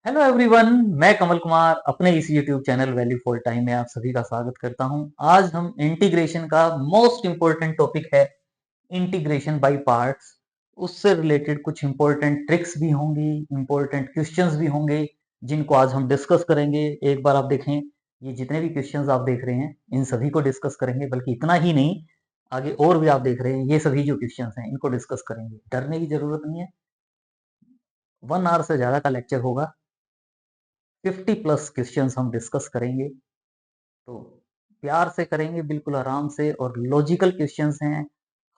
Hello everyone, मैं कमल कुमार अपने इस YouTube channel value for time में आप सभी का स्वागत करता हूं। आज हम इंटीग्रेशन का मोस्ट इंपॉर्टेंट टॉपिक है इंटीग्रेशन बाय पार्ट्स। उससे रिलेटेड कुछ इंपॉर्टेंट ट्रिक्स भी होंगी, इंपॉर्टेंट क्वेश्चंस भी होंगे जिनको आज हम डिस्कस करेंगे। एक बार आप देखें, ये जितने भी क्वेश्चंस आप देख रहे हैं इन सभी को डिस्कस करेंगे, बल्कि इतना ही नहीं, आगे और भी आप देख रहे हैं, ये सभी जो क्वेश्चंस हैं इनको डिस्कस करेंगे। डरने की जरूरत नहीं है। 1 आवर से ज्यादा का लेक्चर होगा। 50+ क्वेश्चंस हम डिस्कस करेंगे, तो प्यार से करेंगे, बिल्कुल आराम से, और लॉजिकल क्वेश्चंस हैं।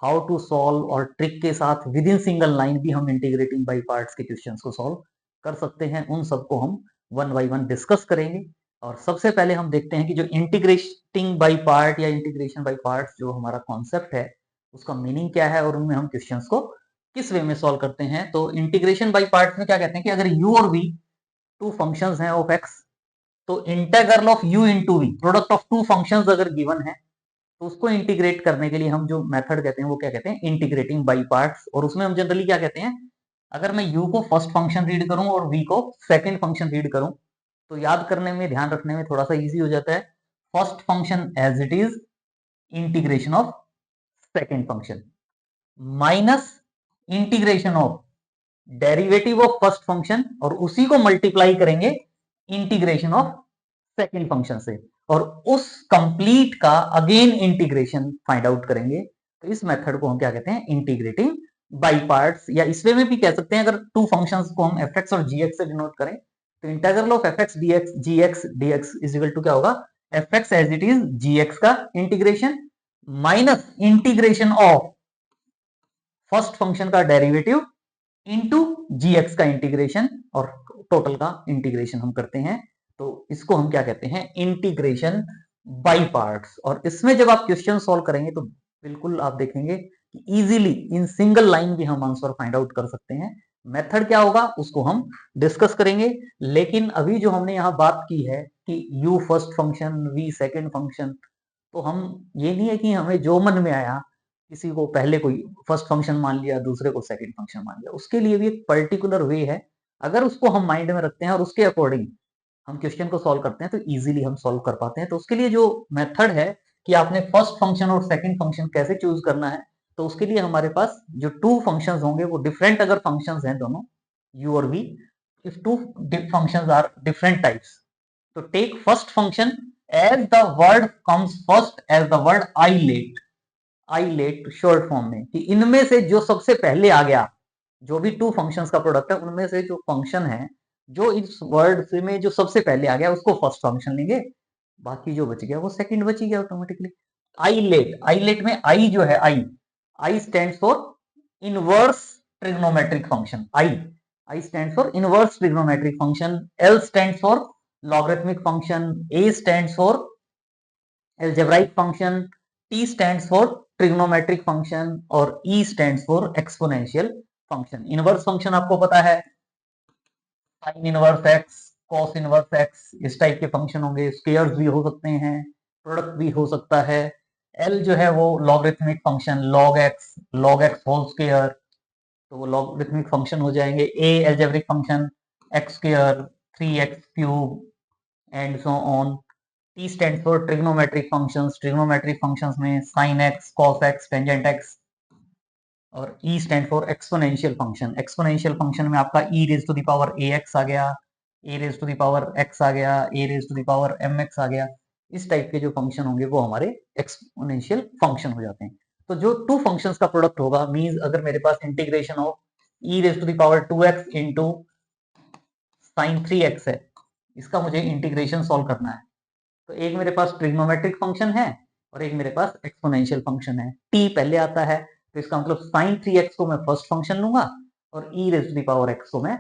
हाउ टू सॉल्व और ट्रिक के साथ विद इन सिंगल लाइन भी हम इंटीग्रेटिंग बाय पार्ट्स के क्वेश्चंस को सॉल्व कर सकते हैं। उन सबको हम वन बाय वन डिस्कस करेंगे। और सबसे पहले हम देखते हैं कि जो इंटीग्रेटिंग बाय पार्ट या इंटीग्रेशन बाय पार्ट्स जो हमारा कॉन्सेप्ट है उसका मीनिंग क्या है और उनमें हम क्वेश्चंस को किस वे में सॉल्व करते हैं। तो इंटीग्रेशन बाय पार्ट्स में क्या कहते हैं कि अगर u और v टू फंक्शंस हैं ऑफ x, तो integral of u into v, product of two functions अगर गिवन है, तो उसको इंटीग्रेट करने के लिए हम जो मेथड कहते हैं वो क्या कहते हैं, इंटीग्रेटिंग बाय पार्ट्स। और उसमें हम जनरली क्या कहते हैं, अगर मैं u को फर्स्ट फंक्शन रीड करूं और v को सेकंड फंक्शन रीड करूं, तो याद करने में, ध्यान रखने में थोड़ा सा इजी हो जाता है। First function as it is, integration of second function, minus integration of derivative of first function, और उसी को मल्टीप्लाई करेंगे इंटीग्रेशन ऑफ सेकंड फंक्शन से, और उस कंप्लीट का अगेन इंटीग्रेशन फाइंड आउट करेंगे। तो इस मेथड को हम क्या कहते हैं, इंटीग्रेटिंग बाय पार्ट्स। या इस वे में भी कह सकते हैं, अगर टू फंक्शंस को हम एफ एक्स और जी एक्स से डिनोट करें, तो integral of f x d x g x d x is equal to क्या होगा, f x as it is g x का integration minus integration of first function का डेरिवेटिव इंटू जी एक्स का integration, और total का integration हम करते हैं। तो इसको हम क्या कहते हैं, इंटीग्रेशन बाय पार्ट्स। और इसमें जब आप क्वेश्चन सॉल्व करेंगे तो बिल्कुल आप देखेंगे कि इजीली इन सिंगल लाइन भी हम आंसर फाइंड आउट कर सकते हैं। मेथड क्या होगा उसको हम डिस्कस करेंगे। लेकिन अभी जो हमने यहाँ बात की है कि u first function, v second function, तो हम, ये नहीं है कि हमें जो मन में आया, किसी को पहले कोई फर्स्ट फंक्शन मान लिया, दूसरे को सेकंड फंक्शन मान लिया, उसके लिए भी एक पर्टिकुलर वे है। अगर उसको हम माइंड में रखते हैं और उसके अकॉर्डिंग हम क्वेश्चन को सॉल्व करते हैं, तो इजीली हम सॉल्व कर पाते हैं। तो उसके लिए जो मेथड है कि आपने फर्स्ट फंक्शन और सेकंड फंक्शन कैसे चूज करना है, तो उसके लिए हमारे पास जो टू फंक्शंस होंगे वो डिफरेंट, अगर फंक्शंस हैं दोनों u और v, if two functions are different types, तो take first function as the word comes first as the word ILATE. ILATE short form में, कि इनमें से जो सबसे पहले आ गया, जो भी टू फंक्शंस का प्रोडक्ट है उनमें से जो फंक्शन है जो इस वर्ड से में जो सबसे पहले आ गया उसको फर्स्ट फंक्शन लेंगे, बाकी जो बच गया वो सेकंड बच गया ऑटोमेटिकली। आइलेट, आइलेट में आई जो है, I, I stands for inverse trigonometric function. I stands for inverse trigonometric function. L stands for logarithmic function. A stands for algebraic function, T stands for trigonometric function, और E stands for exponential function। Inverse function आपको पता है, sign inverse x, cos inverse x, इस type के function होंगे। Squares भी हो सकते हैं, प्रोडक्ट भी हो सकता है। L जो है वो logarithmic function, log x whole square, तो वो लॉगरिथमिक फंक्शन हो जाएंगे। A algebraic function, x square, 3x cube and so on. T stands for trigonometric functions, trigonometric functions में sin x, cos x, tangent x। और E stand for exponential function, exponential function में आपका e raised to the power ax आ गया, a raised to the power x आ गया, a raised to the power mx आ गया। इस type के जो function होंगे वो हमारे एक्सपोनेंशियल फंक्शन हो जाते हैं। तो जो टू फंक्शंस का प्रोडक्ट होगा, मींस अगर मेरे पास integration of e raised to the power 2x into sin 3x है, इसका मुझे इंटीग्रेशन सॉल्व करना है, तो एक मेरे पास ट्रिग्नोमेट्रिक फंक्शन है और एक मेरे पास एक्सपोनेंशियल फंक्शन है। t पहले आता है, तो इसका मतलब sin 3x को मैं फर्स्ट फंक्शन लूंगा और e raise to the power x को मैं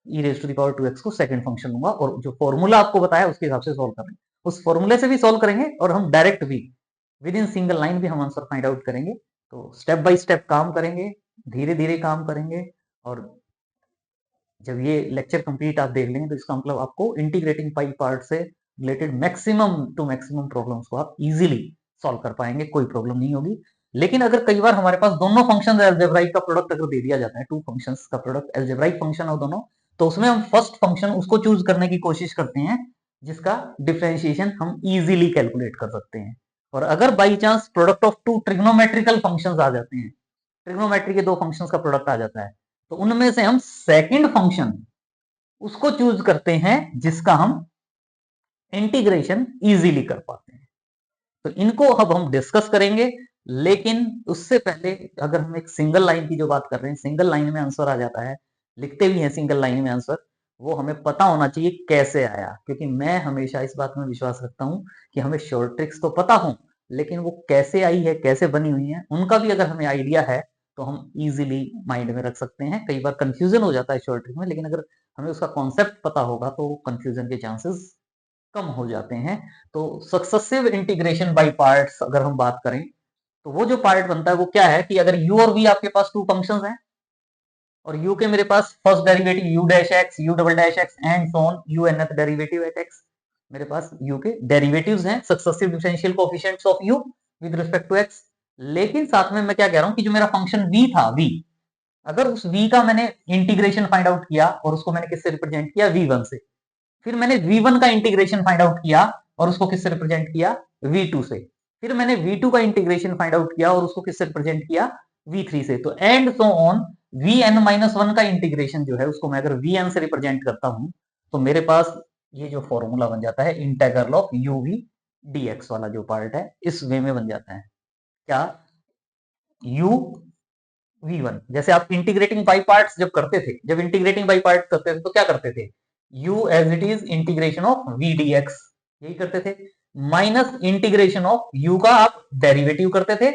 e raise to the power 2x को सेकंड फंक्शन लूंगा। और जो फॉर्मूला आपको बताया उसके हिसाब से सॉल्व करेंगे, उस फॉर्मूले से भी सॉल्व करेंगे, और हम डायरेक्ट भी विद इन सिंगल लाइन भी हम आंसर फाइंड आउट करेंगे। तो स्टेप बाय स्टेप काम करेंगे, धीरे धीरे काम करेंगे, और जब ये लेक्चर कंप्लीट आप देख लेंगे तो इसका मतलब आपको इंटीग्रेटिंग पाई पार्ट से related maximum to maximum problems को आप इजीली सॉल्व कर पाएंगे, कोई प्रॉब्लम नहीं होगी। लेकिन अगर कई बार हमारे पास दोनों फंक्शन अलजेब्राइक का प्रोडक्ट अगर दे दिया जाता है, टू फंक्शंस का प्रोडक्ट अलजेब्राइक फंक्शन हो दोनों, तो उसमें हम फर्स्ट फंक्शन उसको चूज करने की कोशिश करते हैं जिसका डिफरेंशिएशन हम इजीली कैलकुलेट कर सकते हैं। और अगर by chance product of two trigonometrical functions आ जाते हैं, ट्रिग्नोमेट्री के दो फंक्शंस का प्रोडक्ट आ जाता है, तो उनमें से हम सेकंड फंक्शन उसको चूज करते हैं जिसका हम इंटीग्रेशन इजीली कर पाते हैं। तो इनको अब हम डिस्कस करेंगे, लेकिन उससे पहले अगर हम एक सिंगल लाइन की जो बात कर रहे हैं, सिंगल लाइन में आंसर आ जाता है, लिखते भी हैं सिंगल लाइन में आंसर, वो हमें पता होना चाहिए कैसे आया। क्योंकि मैं हमेशा इस बात में विश्वास रखता हूं कि हमें शॉर्ट ट्रिक्स तो पता हो, लेकिन वो कैसे आई है, कैसे बनी हुई है, उनका भी अगर हमें आइडिया है तो हम इजीली माइंड में रख सकते हैं। कई बार कंफ्यूजन हो जाता है शॉर्ट ट्रिक में, लेकिन अगर हमें उसका कॉन्सेप्ट पता होगा तो कंफ्यूजन के चांसेस कम हो जाते हैं। तो सक्सेसिव इंटीग्रेशन बाय पार्ट्स अगर हम बात करें, तो वो जो पार्ट बनता है वो क्या है कि अगर u और v आपके पास टू फंक्शंस हैं और u के मेरे पास first derivative u dash x, u double dash x and so on u nth derivative at x, मेरे पास u के डेरिवेटिव्स हैं, successive differential coefficients of u with respect to x। लेकिन साथ में मैं क्या कह रहा हूं कि जो मेरा फंक्शन v था, v, अगर उस v का मैंने इंटीग्रेशन फाइंड आउट किया और उसको मैंने किससे रिप्रेजेंट किया, v1 से, फिर मैंने v1 का इंटीग्रेशन फाइंड आउट किया और उसको किससे रिप्रेजेंट किया, v2 से, फिर मैंने v2 का इंटीग्रेशन फाइंड आउट किया और उसको किससे रिप्रेजेंट किया, v3 से। तो एंड सो ऑन vn-1 का इंटीग्रेशन जो है उसको मैं अगर vn से रिप्रेजेंट करता हूं तो मेरे पास ये जो फॉर्मूला बन जाता है इंटेग्रल ऑफ uv dx वाला जो पार्ट है, इस वे में बन जाता है। क्या, u v1, जैसे आप इंटीग्रेटिंग बाई पार्ट्स जब करते थे, जब इंटीग्रेटिंग बाई पार्ट करते थे तो क्या करते थे, u as it is integration of v dx, यही करते थे, माइनस इंटीग्रेशन ऑफ u का आप डेरिवेटिव करते थे,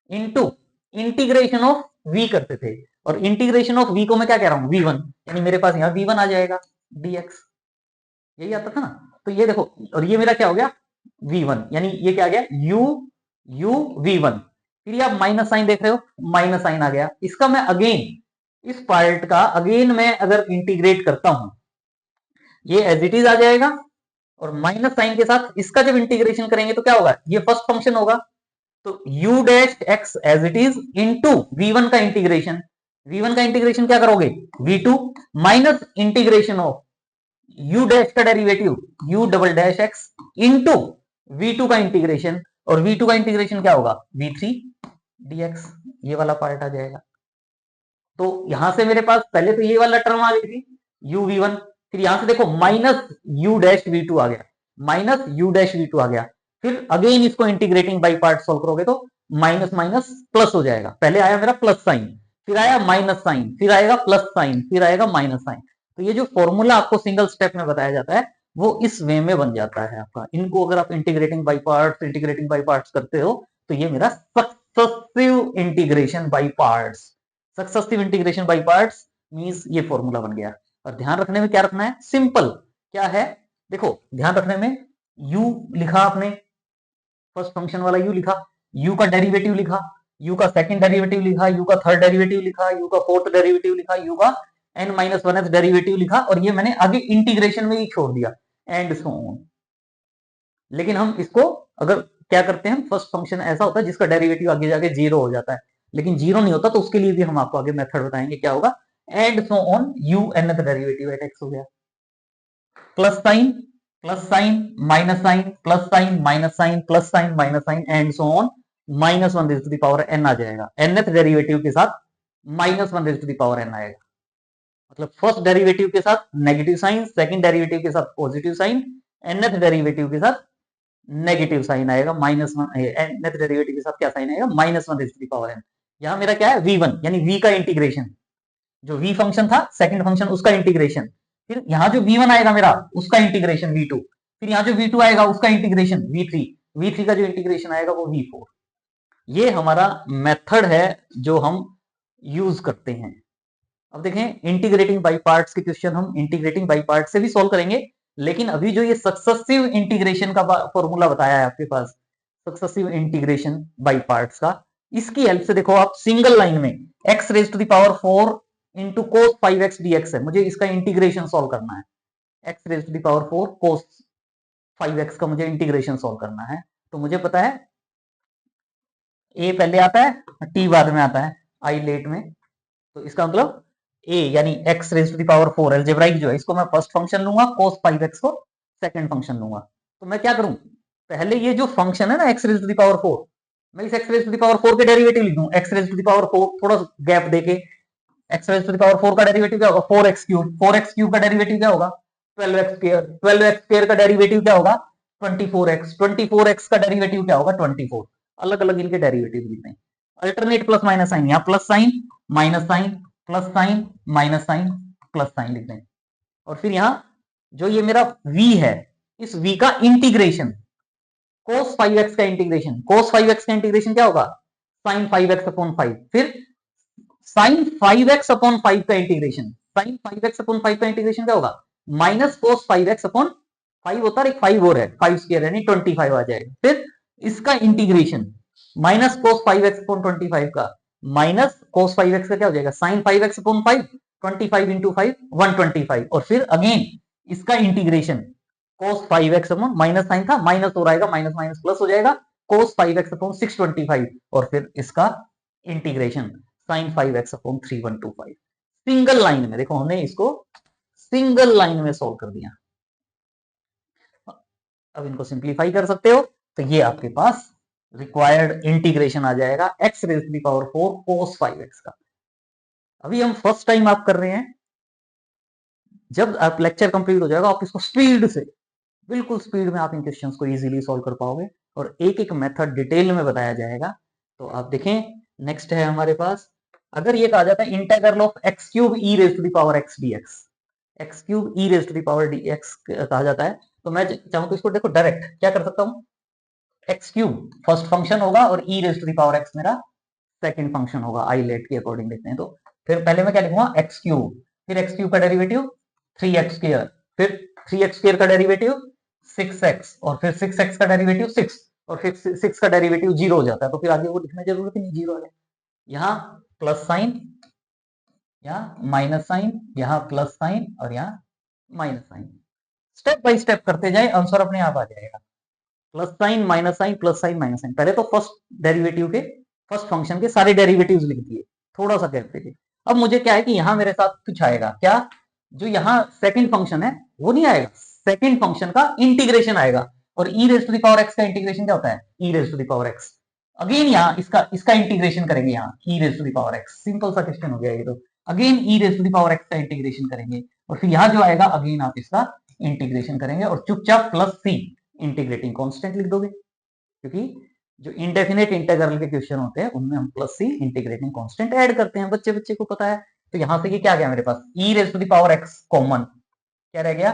इनटू इंटीग्रेशन ऑफ v करते थे। और इंटीग्रेशन ऑफ v को मैं क्या कह रहा हूं, v1, यानी मेरे पास यहां v1 आ जाएगा dx, यही आता था ना। तो ये देखो, और ये मेरा क्या हो गया, v1, यानी ये क्या आ गया, u v1। फिर आप माइनस साइन देख रहे हो, माइनस साइन आ गया। इसका मैं अगेन, इस पार्ट का अगेन मैं अगर इंटीग्रेट करता हूं, ये एज इट इज आ जाएगा, और माइनस साइन के साथ इसका जब इंटीग्रेशन करेंगे तो क्या होगा, ये फर्स्ट फंक्शन होगा। तो u dash x as it is into v1 का इंटीग्रेशन, v1 का इंटीग्रेशन क्या करोगे, v2 minus integration of u dash का derivative u double dash x into v2 का इंटीग्रेशन, और v2 का इंटीग्रेशन क्या होगा, v3 dx, ये वाला पार्ट आ जाएगा। तो यहां से मेरे पास पहले तो ये वाला टर्म आ गई थी u v1, फिर यहां से देखो माइनस u डैश v2 आ गया, माइनस u डैश v2 आ गया। फिर अगेन इसको इंटीग्रेटिंग बाई पार्ट सॉल्व करोगे तो माइनस माइनस प्लस हो जाएगा। पहले आया मेरा प्लस साइन, फिर आया माइनस साइन, फिर आएगा प्लस साइन, फिर आएगा माइनस साइन। तो ये जो फॉर्मूला आपको सिंगल स्टेप में बताया जाता है वो इस वे में बन जाता है आपका। इनको अगर आप इंटीग्रेटिंग बाई पार्ट्स करते हो तो ये मेरा successive integration by parts, successive integration by parts means ये फॉर्मूला बन गया। और ध्यान रखने में क्या रखना है, सिंपल क्या है, देखो ध्यान रखने में, u लिखा आपने, फर्स्ट फंक्शन वाला u लिखा, u का डेरिवेटिव लिखा, u का सेकंड डेरिवेटिव लिखा, u का थर्ड डेरिवेटिव लिखा, u का फोर्थ डेरिवेटिव लिखा, u का n-1th डेरिवेटिव लिखा, और ये मैंने आगे इंटीग्रेशन में ही छोड़ दिया, एंड सो ऑन। लेकिन हम इसको अगर क्या करते हैं, फर्स्ट फंक्शन ऐसा होता है जिसका डेरिवेटिव आगे जाके जीरो हो जाता है, लेकिन जीरो नहीं होता तो उसके लिए भी हम आपको आगे मेथड बताएंगे क्या होगा, and so on u nth derivative at x हो गया, plus sign, plus sign, minus sign, plus sign, minus sign, plus sign, minus sign, and so on minus one raise to the power n आ जाएगा, nth derivative के साथ minus one raise to the power n आएगा। मतलब first derivative के साथ negative sign, second derivative के साथ पॉजिटिव साइन, nth डेरिवेटिव के साथ नेगेटिव साइन आएगा, माइनस वन, nth डेरिवेटिव के साथ क्या साइन आएगा, minus one raise to the power n। यहां मेरा क्या है, v1, यानी v का इंटीग्रेशन, जो v फंक्शन था सेकंड फंक्शन उसका इंटीग्रेशन, फिर यहां जो v1 आएगा मेरा उसका इंटीग्रेशन v2, फिर यहां जो v2 आएगा उसका इंटीग्रेशन v3, v3 का जो इंटीग्रेशन आएगा वो v4। ये हमारा मेथड है जो हम यूज करते हैं। अब देखें इंटीग्रेटिंग बाई पार्ट्स के क्वेश्चन हम इंटीग्रेटिंग बाई पार्ट से भी सॉल्व करेंगे, लेकिन अभी जो ये सक्सेसिव इंटीग्रेशन का फॉर्मूला बताया है आपके पास, सक्सेसिव इंटीग्रेशन बाई पार्ट्स का, इसकी हेल्प से देखो आप सिंगल लाइन में x raise to the power 4 into cos 5x dx है, मुझे इसका इंटीग्रेशन सॉल्व करना है, x raise to the power 4 cos 5x का मुझे इंटीग्रेशन सॉल्व करना है। तो मुझे पता है a पहले आता है, t बाद में आता है, i लेट में, तो इसका मतलब ए यानी x raise to the power 4 algebraic जो है, इसको मैं फर्स्ट फंक्शन लूंगा, cos 5x को सेकंड फंक्शन लूंगा। तो मैं क्या करूं, पहले ये जो फंक्शन है ना x raise to the power 4, मैं इस x raise to the power 4 के डेरिवेटिव लिख दूं, x raise to the power 4, थोड़ा गैप देके x raise to the power 4 का डेरिवेटिव क्या होगा, 4x क्यूब का डेरिवेटिव क्या होगा 12x स्क्वायर का डेरिवेटिव क्या होगा 24x का डेरिवेटिव क्या होगा 24। अलग अलग इनके डेरिवेटिव लिखते हैं। अल्टरनेट प्लस माइनस साइन, यहाँ plus sign minus sign plus sign minus sign plus sign लिखते हैं। और फिर यहाँ जो ये मेरा v है, इस v का इंटीग्रेशन cos 5x का इंटीग्रेशन, cos 5x का इंटीग्रेशन क्या होगा sin 5x अपॉन 5, फिर sin 5x अपॉन 5 का इंटीग्रेशन, sin 5x अपॉन 5 का इंटीग्रेशन क्या होगा माइनस cos 5x अपॉन 5 होता है, एक 5 और है, 5 स्क्वायर यानी 25 आ जाएगा। फिर इसका integration minus cos 5x upon 25 का, माइनस cos 5x का क्या हो जाएगा sin 5x अपॉन 5, 25 इंटू 5 125, और फिर अगेन इसका integration cos 5x upon minus sign था, माइनस हो आएगा, माइनस माइनस प्लस हो जाएगा, cos 5x अपॉन 625, और फिर इसका integration sin 5x upon 3125। Single line में देखो, हमने इसको सिंगल लाइन में सोल्व कर दिया। अब इनको सिंप्लीफाई कर सकते हो, तो ये आपके पास रिक्वायर्ड इंटीग्रेशन आ जाएगा x raise to the power 4 cos 5x का। अभी हम फर्स्ट टाइम आप कर रहे हैं, जब आप लेक्चर कंप्लीट हो जाएगा आप इसको स्पीड से, बिल्कुल स्पीड में आप इन क्वेश्चंस को इजीली सॉल्व कर पाओगे, और एक एक मेथड डिटेल में बताया जाएगा। तो आप देखें, नेक्स्ट है हमारे पास, अगर ये कहा जाता है integral of x cube e raise to the power x dx, x cube e raise to the power dx कहा जाता है, तो मैं चाहूं तो इसको देखो डायरेक्ट क्या कर सकता हूं, एक्स क्यूब फर्स्ट फंक्शन होगा और e raise to the power x मेरा सेकंड फंक्शन होगा, आई लेट के अकॉर्डिंग देखते हैं। तो फिर पहले मैं क्या लिखूंगा एक्स क्यूब, फिर एक्स क्यूब का डेरिवेटिव 3x स्क्वायर, फिर 3x स्क्वायर का डेरिवेटिव 6x, और फिर 6x का डेरिवेटिव 6, और फिर 6 का डेरिवेटिव 0 हो जाता है, तो फिर आगे वो लिखने की जरूरत ही नहीं, 0 है। यहाँ प्लस साइन, यहाँ माइनस साइन, यहाँ प्लस साइन, और यहाँ minus sign, step by step करते जाए, आंसर अपने आप आ जाएगा। Plus sign minus sign plus sign minus sign, पहले तो फर्स्ट डेरिवेटिव के, फर्स्ट फंक्शन के सारे डेरिवेटिव्स लिख दिए, थोड़ा सा गैप देके। अब मुझे क्या है कि यहाँ मेरे साथ कुछ आएगा, क्या, जो यहाँ सेकंड फंक्शन है वो नहीं आएगा, सेकंड फंक्शन का इंटीग्रेशन आएगा, और e raise to the power x का इंटीग्रेशन क्या होता है e raise to the power x. Again यहाँ इसका इंटीग्रेशन करेंगे, यहाँ e raise to the power x, simple सा क्वेश्चन हो गया ये तो। Again e raise to the power x का इंटीग्रेशन करेंगे, और फिर यहाँ जो आएगा अगेन आप इसका इंटीग्रेशन करेंगे, और चुपचाप प्लस सी इंटीग्रेटिंग कांस्टेंट लिख दोगे, क्योंकि जो इंडेफिनेट इंटीग्रल के क्वेश्चन होते हैं उनमें हम प्लस सी इंटीग्रेटिंग कांस्टेंट ऐड करते हैं, बच्चे बच्चे को पता है। तो यहां से ये क्या गया मेरे पास, e raise to the power x common, क्या रह गया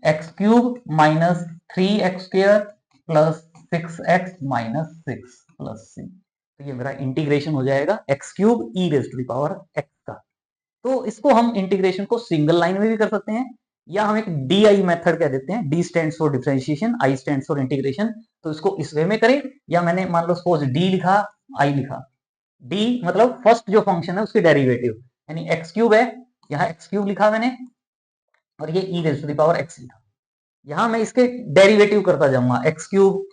x cube minus 3x square plus 6x minus 6 plus सी, तो ये मेरा इंटीग्रेशन हो जाएगा x cube e raise to the power x का। तो इसको हम इंटीग्रेशन को सिंगल लाइन में भी कर सकते हैं, या हम एक डी आई मेथड कह देते हैं, D stand for differentiation, I stand for integration, तो इसको इस वे में करें, या मैंने मान लो सपोज डी लिखा आई लिखा, डी मतलब फर्स्ट जो फंक्शन है उसके डेरिवेटिव, यानी एक्स क्यूब है, यहाँ एक्स क्यूब लिखा मैंने, और ये e raise to the power x लिखा, यहां मैं इसके डेरिवेटिव करता जाऊंगा, x cube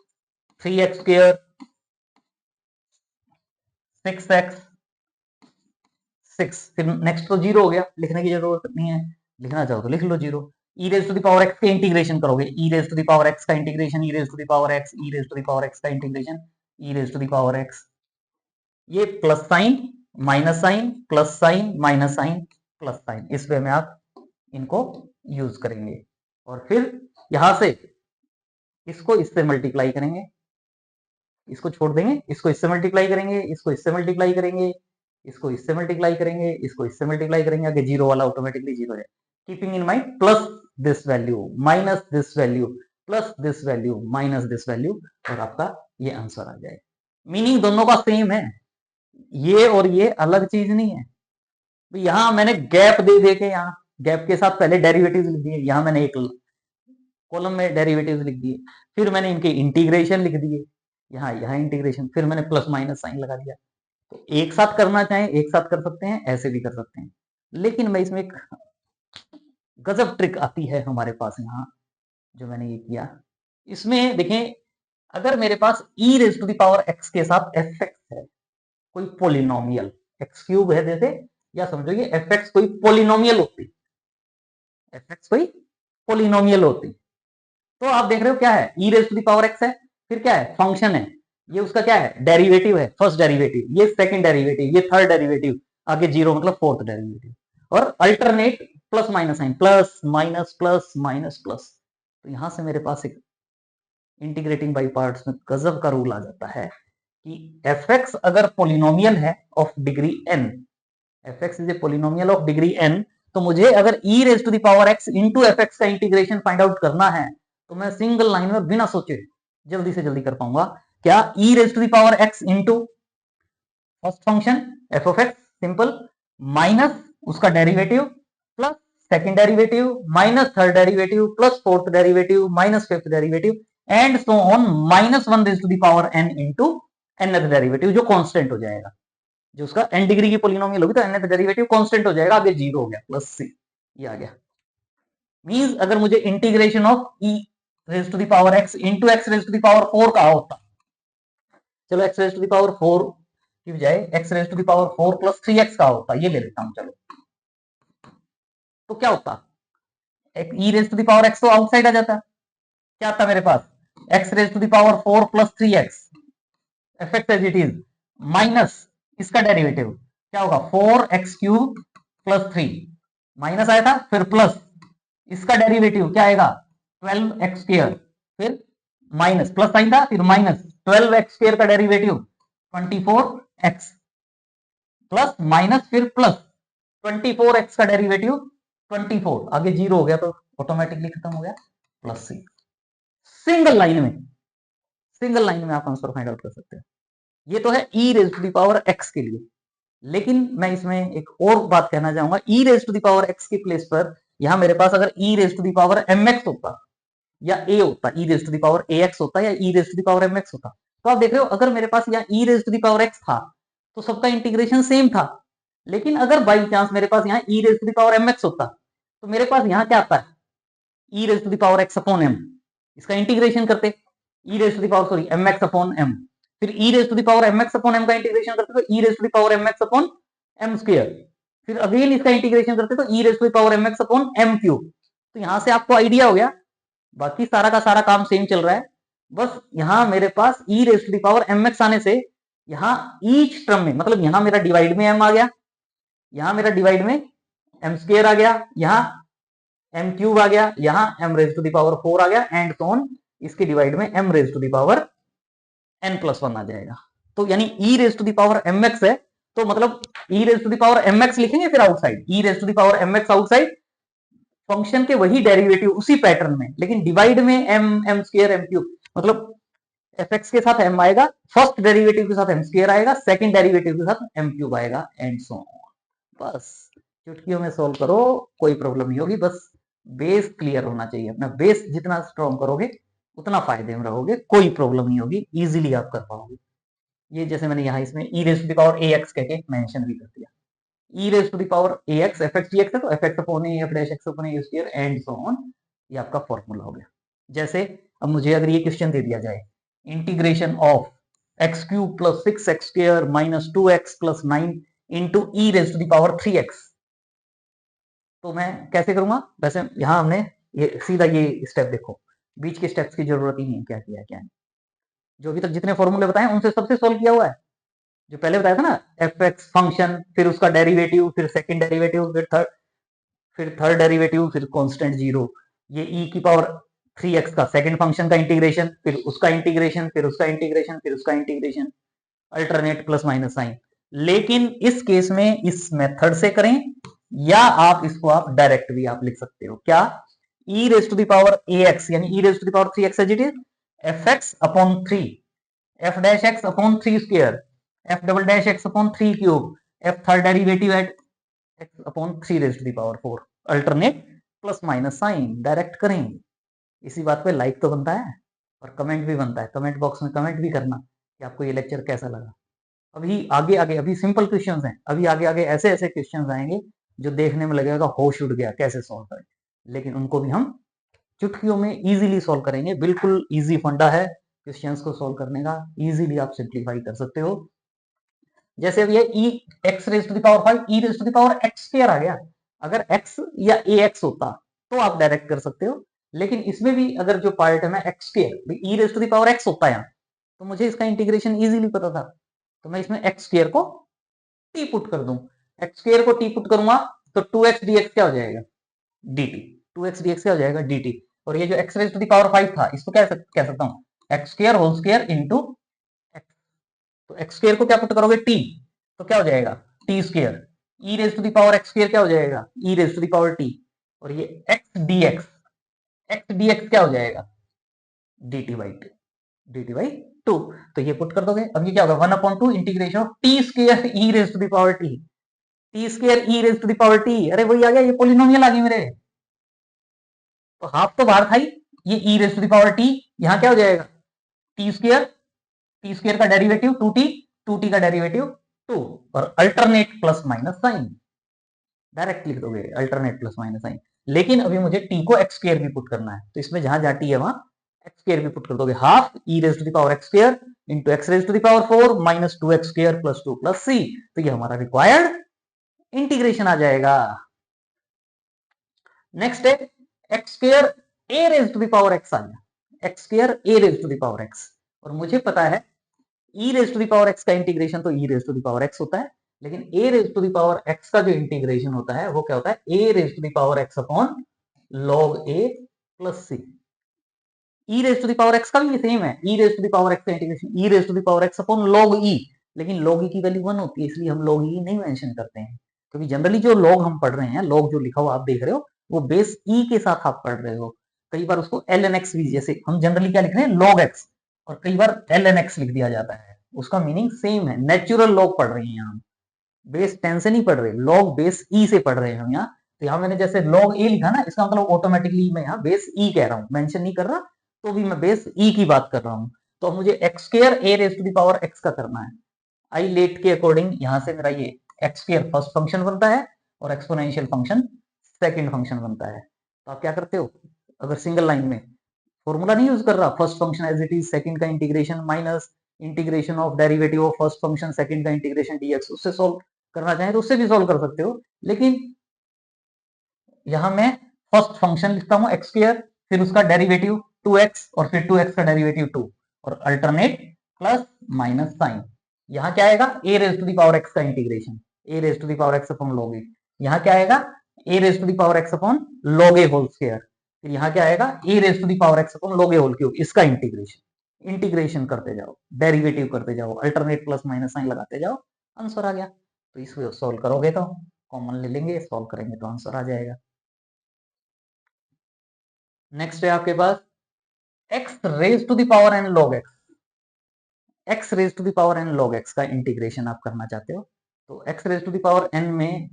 3x square 6x 6, फिर नेक्स्ट तो 0 हो गया, लिखने की जरूरत नहीं है, लिखना चाहो तो लिख लो 0। E raise to the power x के इंटीग्रेशन करोगे, e raise to the power x का integration, e raise to the power x, e raise to the power x का integration, e raise to the power x, ये plus sign minus sign plus sign minus sign plus sign, इस way में आप इनको use करेंगे, और फिर यहां से इसको इससे मल्टीप्लाई करेंगे, इसको छोड़ देंगे, इसको इससे मल्टीप्लाई करेंगे, इसको इससे मल्टीप्लाई करेंगे, इसको इससे मल्टीप्लाई करेंगे, इसको इससे मल्टीप्लाई करेंगे, आगे जीरो वाला ऑटोमेटिकली जीरो है, keeping in mind plus this value minus this value plus this value minus this value, और आपका ये आंसर आ जाए। मीनिंग दोनों का सेम है, ये और ये अलग चीज नहीं है। यहां मैंने गैप दे दे के, यहाँ गैप के साथ पहले डेरिवेटिव लिख दिए, यहां मैंने एक कॉलम में डेरिवेटिव लिख दिए, फिर मैंने इनके इंटीग्रेशन लिख दिए, यहाँ इंटीग्रेशन, फिर मैंने प्लस माइनस साइन लगा दिया। तो एक साथ करना चाहें एक साथ कर सकते हैं, ऐसे भी कर सकते हैं, लेकिन मैं इसमें एक गजब ट्रिक आती है हमारे पास यहाँ, जो मैंने ये किया, इसमें देखें, अगर मेरे पास e raise to the power x के साथ एफ एक्स है, कोई पोलिनोमियल एक्स क्यूब है जैसे, या समझो ये एफ एक्स कोई पोलिनोमियल होती, एफ एक्स कोई पोलिनोमियल होती, तो आप देख रहे हो क्या है, e raise to the power x है, फिर क्या है, फंक्शन है, ये उसका क्या है, डेरिवेटिव है, फर्स्ट डेरिवेटिव, ये सेकंड डेरिवेटिव, ये थर्ड डेरिवेटिव, आगे जीरो मतलब फोर्थ डेरिवेटिव, और alternate plus minus sign, plus minus plus minus plus. तो यहां से मेरे पास एक इंटीग्रेटिंग बाई पार्ट्स में गजब का रूल आ जाता है कि एफ एक्स अगर पोलिनोमियल है of degree n, f x is a polynomial of degree n, तो मुझे अगर e raise to the power x into f x का इंटीग्रेशन फाइंड आउट करना है, तो मैं सिंगल लाइन में बिना सोचे जल्दी से जल्दी कर पाऊंगा। क्या, e raise to the power x into first function f of x simple, minus उसका derivative, plus second derivative, minus third derivative, plus fourth derivative, minus fifth derivative, and so on, minus one raise to the power n into nth derivative, जो constant हो जाएगा, जो उसका N degree की polynomial होगी तो nth derivative constant हो जाएगा, आगे जीरो हो गया, प्लस सी, ये आ गया। मींस अगर मुझे integration of e raise to the power x into x raise to the power 4 कहा होता, चलो x raise to the power 4 की बजाय x raise to the power 4 plus 3x का होता, ये ले लेता हूं चलो, तो क्या होता, एक e raise to the power x तो आउटसाइड आ जाता, क्या आता मेरे पास, x raise to the power 4 plus 3x, f x as it is, minus इसका डेरिवेटिव क्या होगा, 4x क्यूब प्लस 3, माइनस आया था, फिर प्लस इसका डेरिवेटिव क्या आएगा, 12x स्क्वायर, फिर माइनस प्लस साइन था, फिर माइनस 12x स्क्वायर का डेरिवेटिव 24x, प्लस माइनस फिर प्लस 24x का डेरिवेटिव 24, आगे जीरो हो गया तो ऑटोमेटिकली खत्म हो गया, प्लस सी। सिंगल लाइन में, सिंगल लाइन में आप आंसर फाइंड आउट कर सकते हैं। ये तो है e raise to the power x के लिए, लेकिन मैं इसमें एक और बात कहना चाहूंगा, e raise to the power x के प्लेस पर यहां मेरे पास अगर e raise to the power m x होता, या ए होता, e raise to the power a x होता, या e raise to the power m x होता, तो आप देख रहे हो अगर मेरे पास यहाँ e raise to the power x था तो सबका इंटीग्रेशन सेम था, लेकिन अगर बाई चांस मेरे पास यहाँ e raise to the power m x होता, तो मेरे पास यहाँ क्या आता है, e raise to the power x upon m, इसका इंटीग्रेशन करते, e raise to the power sorry m x upon m, फिर e raise to the power m x upon m का इंटीग्रेशन करते तो e raise to the power m x upon m square, फिर again इसका integration करते तो e raise to the power m x upon m cube. तो यहां से आपको आइडिया हो गया, बाकी सारा का सारा काम सेम चल रहा है, बस यहां मेरे पास e raise to the power m x आने से यहां ईच टर्म में, मतलब यहां मेरा डिवाइड में एम आ गया, यहां मेरा डिवाइड में एम स्क्वायर आ गया, यहां एम क्यूब आ गया, यहां m raise to the power 4 आ गया, एंड सो ऑन, इसके डिवाइड में m raise to the power n plus 1 आ जाएगा। तो यानी e raise to the power m x है, तो मतलब e raise to the power m x लिखेंगे, फिर outside e raise to the power m x outside, function के वही डेरिवेटिव उसी पैटर्न में, लेकिन डिवाइड में m, M square, M cube, मतलब एफ एक्स के साथ एम आएगा, फर्स्ट डेरिवेटिव के साथ एम स्क्वायर आएगा, सेकंड डेरिवेटिव के साथ एम क्यूब आएगा, एंड सो ऑन। बस चुटकियों में सोल्व करो, कोई प्रॉब्लम नहीं होगी, बस बेस क्लियर होना चाहिए, अपना बेस जितना स्ट्रॉन्ग करोगे उतना फायदे में रहोगे, कोई प्रॉब्लम नहीं होगी, इजीली आप कर पाओगे। ये जैसे मैंने यहाँ इसमें e raise to the power a x कह के मेंशन भी कर दिया, e raise to the power a x, f x d x है तो f x upon a, f dash x upon a square, and so on, ये आपका formula हो गया। जैसे अब मुझे अगर ये क्वेश्चन दे दिया जाए, integration of x cube plus 6x square minus 2x plus 9 into e raise to the power 3x, तो मैं कैसे करूंगा, वैसे यहां हमने ये सीधा ये स्टेप देखो, बीच के स्टेप्स की जरूरत ही नहीं है, क्या किया क्या नहीं, जो अभी तक जितने फॉर्मूले बताए उनसे सबसे सोल्व किया हुआ है, जो पहले बताया था ना, एफ एक्स फंक्शन, फिर उसका डेरिवेटिव, फिर सेकंड डेरिवेटिव, फिर थर्ड डेरिवेटिव, फिर कांस्टेंट जीरो, ये ई की पावर 3x का सेकंड फंक्शन का इंटीग्रेशन, फिर उसका इंटीग्रेशन, फिर उसका इंटीग्रेशन, फिर उसका integration, alternate plus minus sign. लेकिन इस केस में इस मेथड से करें, या आप इसको आप डायरेक्ट भी आप लिख सकते हो, क्या, e raise to the power a x, यानी e raise to the power 3x as it is, f x upon 3, f dash x upon 3 square, f double dash x upon 3 cube, f third derivative at x upon 3 raise to the power 4, alternate plus minus sign, direct करें। इसी बात पे like तो बनता है और comment भी बनता है, कमेंट बॉक्स में कमेंट भी करना कि आपको ये लेक्चर कैसा लगा। अभी आगे आगे अभी सिंपल क्वेश्चंस हैं, अभी आगे आगे ऐसे ऐसे क्वेश्चंस आएंगे जो देखने में लगेगा होश उड़ गया, कैसे सॉल्व करें, लेकिन उनको भी हम चुटकियों में इजीली सॉल्व करेंगे, बिल्कुल इजी फंडा है क्वेश्चंस को सॉल्व करने का, इजीली आप सिंप्लीफाई कर सकते हो। जैसे अब ये e x raise to the power 5 e raise to the power x square आ गया। अगर एक्स या ए एक्स होता तो आप डायरेक्ट कर सकते हो, लेकिन इसमें भी अगर जो पार्ट है मैं x square e raise to the power x होता है यहाँ, तो मुझे इसका इंटीग्रेशन इजीली पता था, तो मैं इसमें एक्स स्क्वायर को टी पुट कर दूं। एक्स स्क्वायर को टी पुट करूंगा तो 2x dx क्या हो जाएगा, dt। 2x dx क्या हो जाएगा, dt। और ये जो x raise to the power 5 था, इसको क्या कह सकता हूं, x square whole square into x। तो x स्क्वायर को क्या पुट करोगे, t, तो क्या हो जाएगा t square. e raise to the power x square क्या हो जाएगा, e raise to the power t। और ये x dx क्या हो जाएगा, dt बाई 2, dt बाई 2। तो ये पुट कर दोगे। अब ये क्या होगा, 1/2 integration of t square e raise to the power t, t square e raise to the power t. अरे वही आ गया, ये पोलिनोमियल आ गई मेरे। तो हाफ तो बाहर था ही, ये e raise to the power t, यहां क्या हो जाएगा, टी स्क्र का डेरिवेटिव 2t, 2t का डेरिवेटिव 2, और alternate plus minus sign direct लिख दोगे, अल्टरनेट प्लस माइनस साइन। लेकिन अभी मुझे टी को एक्स स्क्र भी पुट करना है, तो इसमें जहां जहां टी है वहां एक्स स्क्र भी पुट कर दोगे। Half e raise to the power x square into x raise to the power 4 minus 2x square plus 2 plus सी। तो ये हमारा रिक्वायर्ड इंटीग्रेशन आ जाएगा। नेक्स्ट है x square A raise to the power x आ गया, x square A raise to the power x. और मुझे पता है e raise to the power x का इंटीग्रेशन तो e raise to the power x होता है, लेकिन a raise to the power x का जो इंटीग्रेशन होता है वो क्या होता है, a raise to the power x upon log a plus C. E raise to the power x का भी सेम है, e raise to the power x का integration e raise to the power x upon log e. लेकिन log ई की value 1 होती है, इसलिए हम लॉग ई नहीं मेंशन करते हैं, क्योंकि जनरली जो लॉग हम पढ़ रहे हैं, लॉग जो लिखा हुआ आप देख रहे हो वो बेस ई के साथ आप पढ़ रहे हो। कई बार उसको एल एन एक्स भी, जैसे हम जनरली क्या लिख रहे हैं लॉग एक्स, और कई बार एल एन एक्स लिख दिया जाता है, उसका मीनिंग सेम है। नेचुरल लॉग पढ़ रहे हैं हम, बेस 10 से नहीं पढ़ रहे, लॉग बेस ई से पढ़ रहे हैं हम यहाँ। तो यहाँ मैंने जैसे लॉग ए लिखा ना, इसका मतलब ऑटोमेटिकली मैं यहाँ बेस ई कह रहा हूँ, मेंशन नहीं कर रहा, तो भी मैं बेस ई की बात कर रहा हूँ। तो मुझे x square A raise to the power x का करना है। आई लेट के अकॉर्डिंग यहाँ से मेरा ये एक्स स्क्र फर्स्ट फंक्शन बनता है और एक्सपोनेंशियल फंक्शन सेकंड फंक्शन बनता है। तो आप क्या करते हो, अगर सिंगल लाइन में फॉर्मूला नहीं यूज कर रहा, first function as it is, second का integration minus integration of derivative of first function second का इंटीग्रेशन डीएक्स, उससे सॉल्व करना चाहें तो उससे भी सॉल्व कर सकते हो। लेकिन यहां मैं फर्स्ट फंक्शन लिखता हूं एक्स स्क्र, फिर उसका डेरिवेटिव 2x और फिर 2x का डेरिवेटिव 2 और अल्टरनेट प्लस माइनस साइन। यहां क्या आएगा, a raise to the power x का integration, a raise to the power x upon log a. यहां क्या आएगा, a raise to the power x upon log a whole square. फिर यहां क्या आएगा, a raise to the power x upon log a whole cube, इसका integration. Integration करते जाओ, डेरिवेटिव करते जाओ, अल्टरनेट प्लस माइनस साइन लगाते जाओ, आंसर आ गया। तो इसको सॉल्व करोगे तो कॉमन ले लेंगे, सॉल्व करेंगे तो आंसर आ जाएगा। नेक्स्ट है आपके पास x raise to the power n log x, x raise to the power n log x का इंटीग्रेशन आप करना चाहते हो। तो x raise to the power n में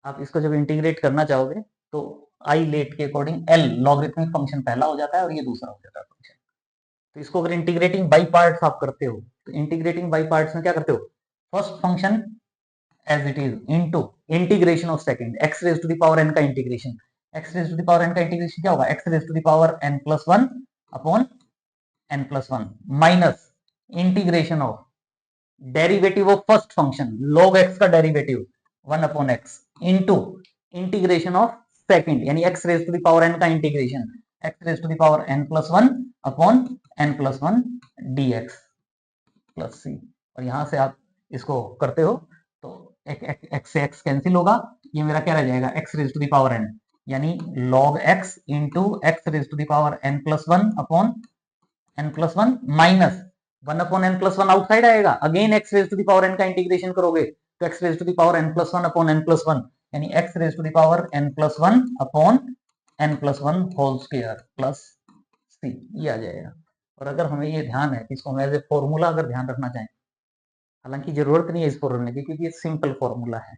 आप इसको जब इंटीग्रेट करना चाहोगे तो आई लेट के अकॉर्डिंग एल लॉगरिथमिक फंक्शन पहला हो जाता है और ये दूसरा हो जाता है फंक्शन। तो इसको अगर इंटीग्रेटिंग बाई पार्ट्स आप करते हो, तो इंटीग्रेटिंग बाई पार्ट्स में क्या करते हो, first function as it is into integration of second x raise to the power n का integration. X raise to the power n का इंटीग्रेशन क्या होगा, x raise to the power n plus 1 upon n plus 1 minus integration of derivative of first function log x का derivative 1 upon x into integration of second, यानी x raise to the power n का integration x raise to the power n plus 1 upon n plus 1 dx plus c। और यहां से आप इसको करते हो तो x से x कैंसिल होगा, ये मेरा क्या रह जाएगा, x raise to the power n, यानी log x into x raise to the power n plus 1 upon n plus 1 minus 1 upon n plus 1 outside आएगा, again x raise to the power n का integration करोगे तो x raise to the power n plus 1 upon n plus 1, यानी x raise to the power n plus 1 upon n plus 1 whole square plus c, ये आ जाएगा। और अगर हमें ये ध्यान है कि इसको हम एज ए फॉर्मूला अगर ध्यान रखना चाहें, हालांकि जरूरत नहीं है इस फॉर्मूले की क्योंकि ये सिंपल फॉर्मूला है,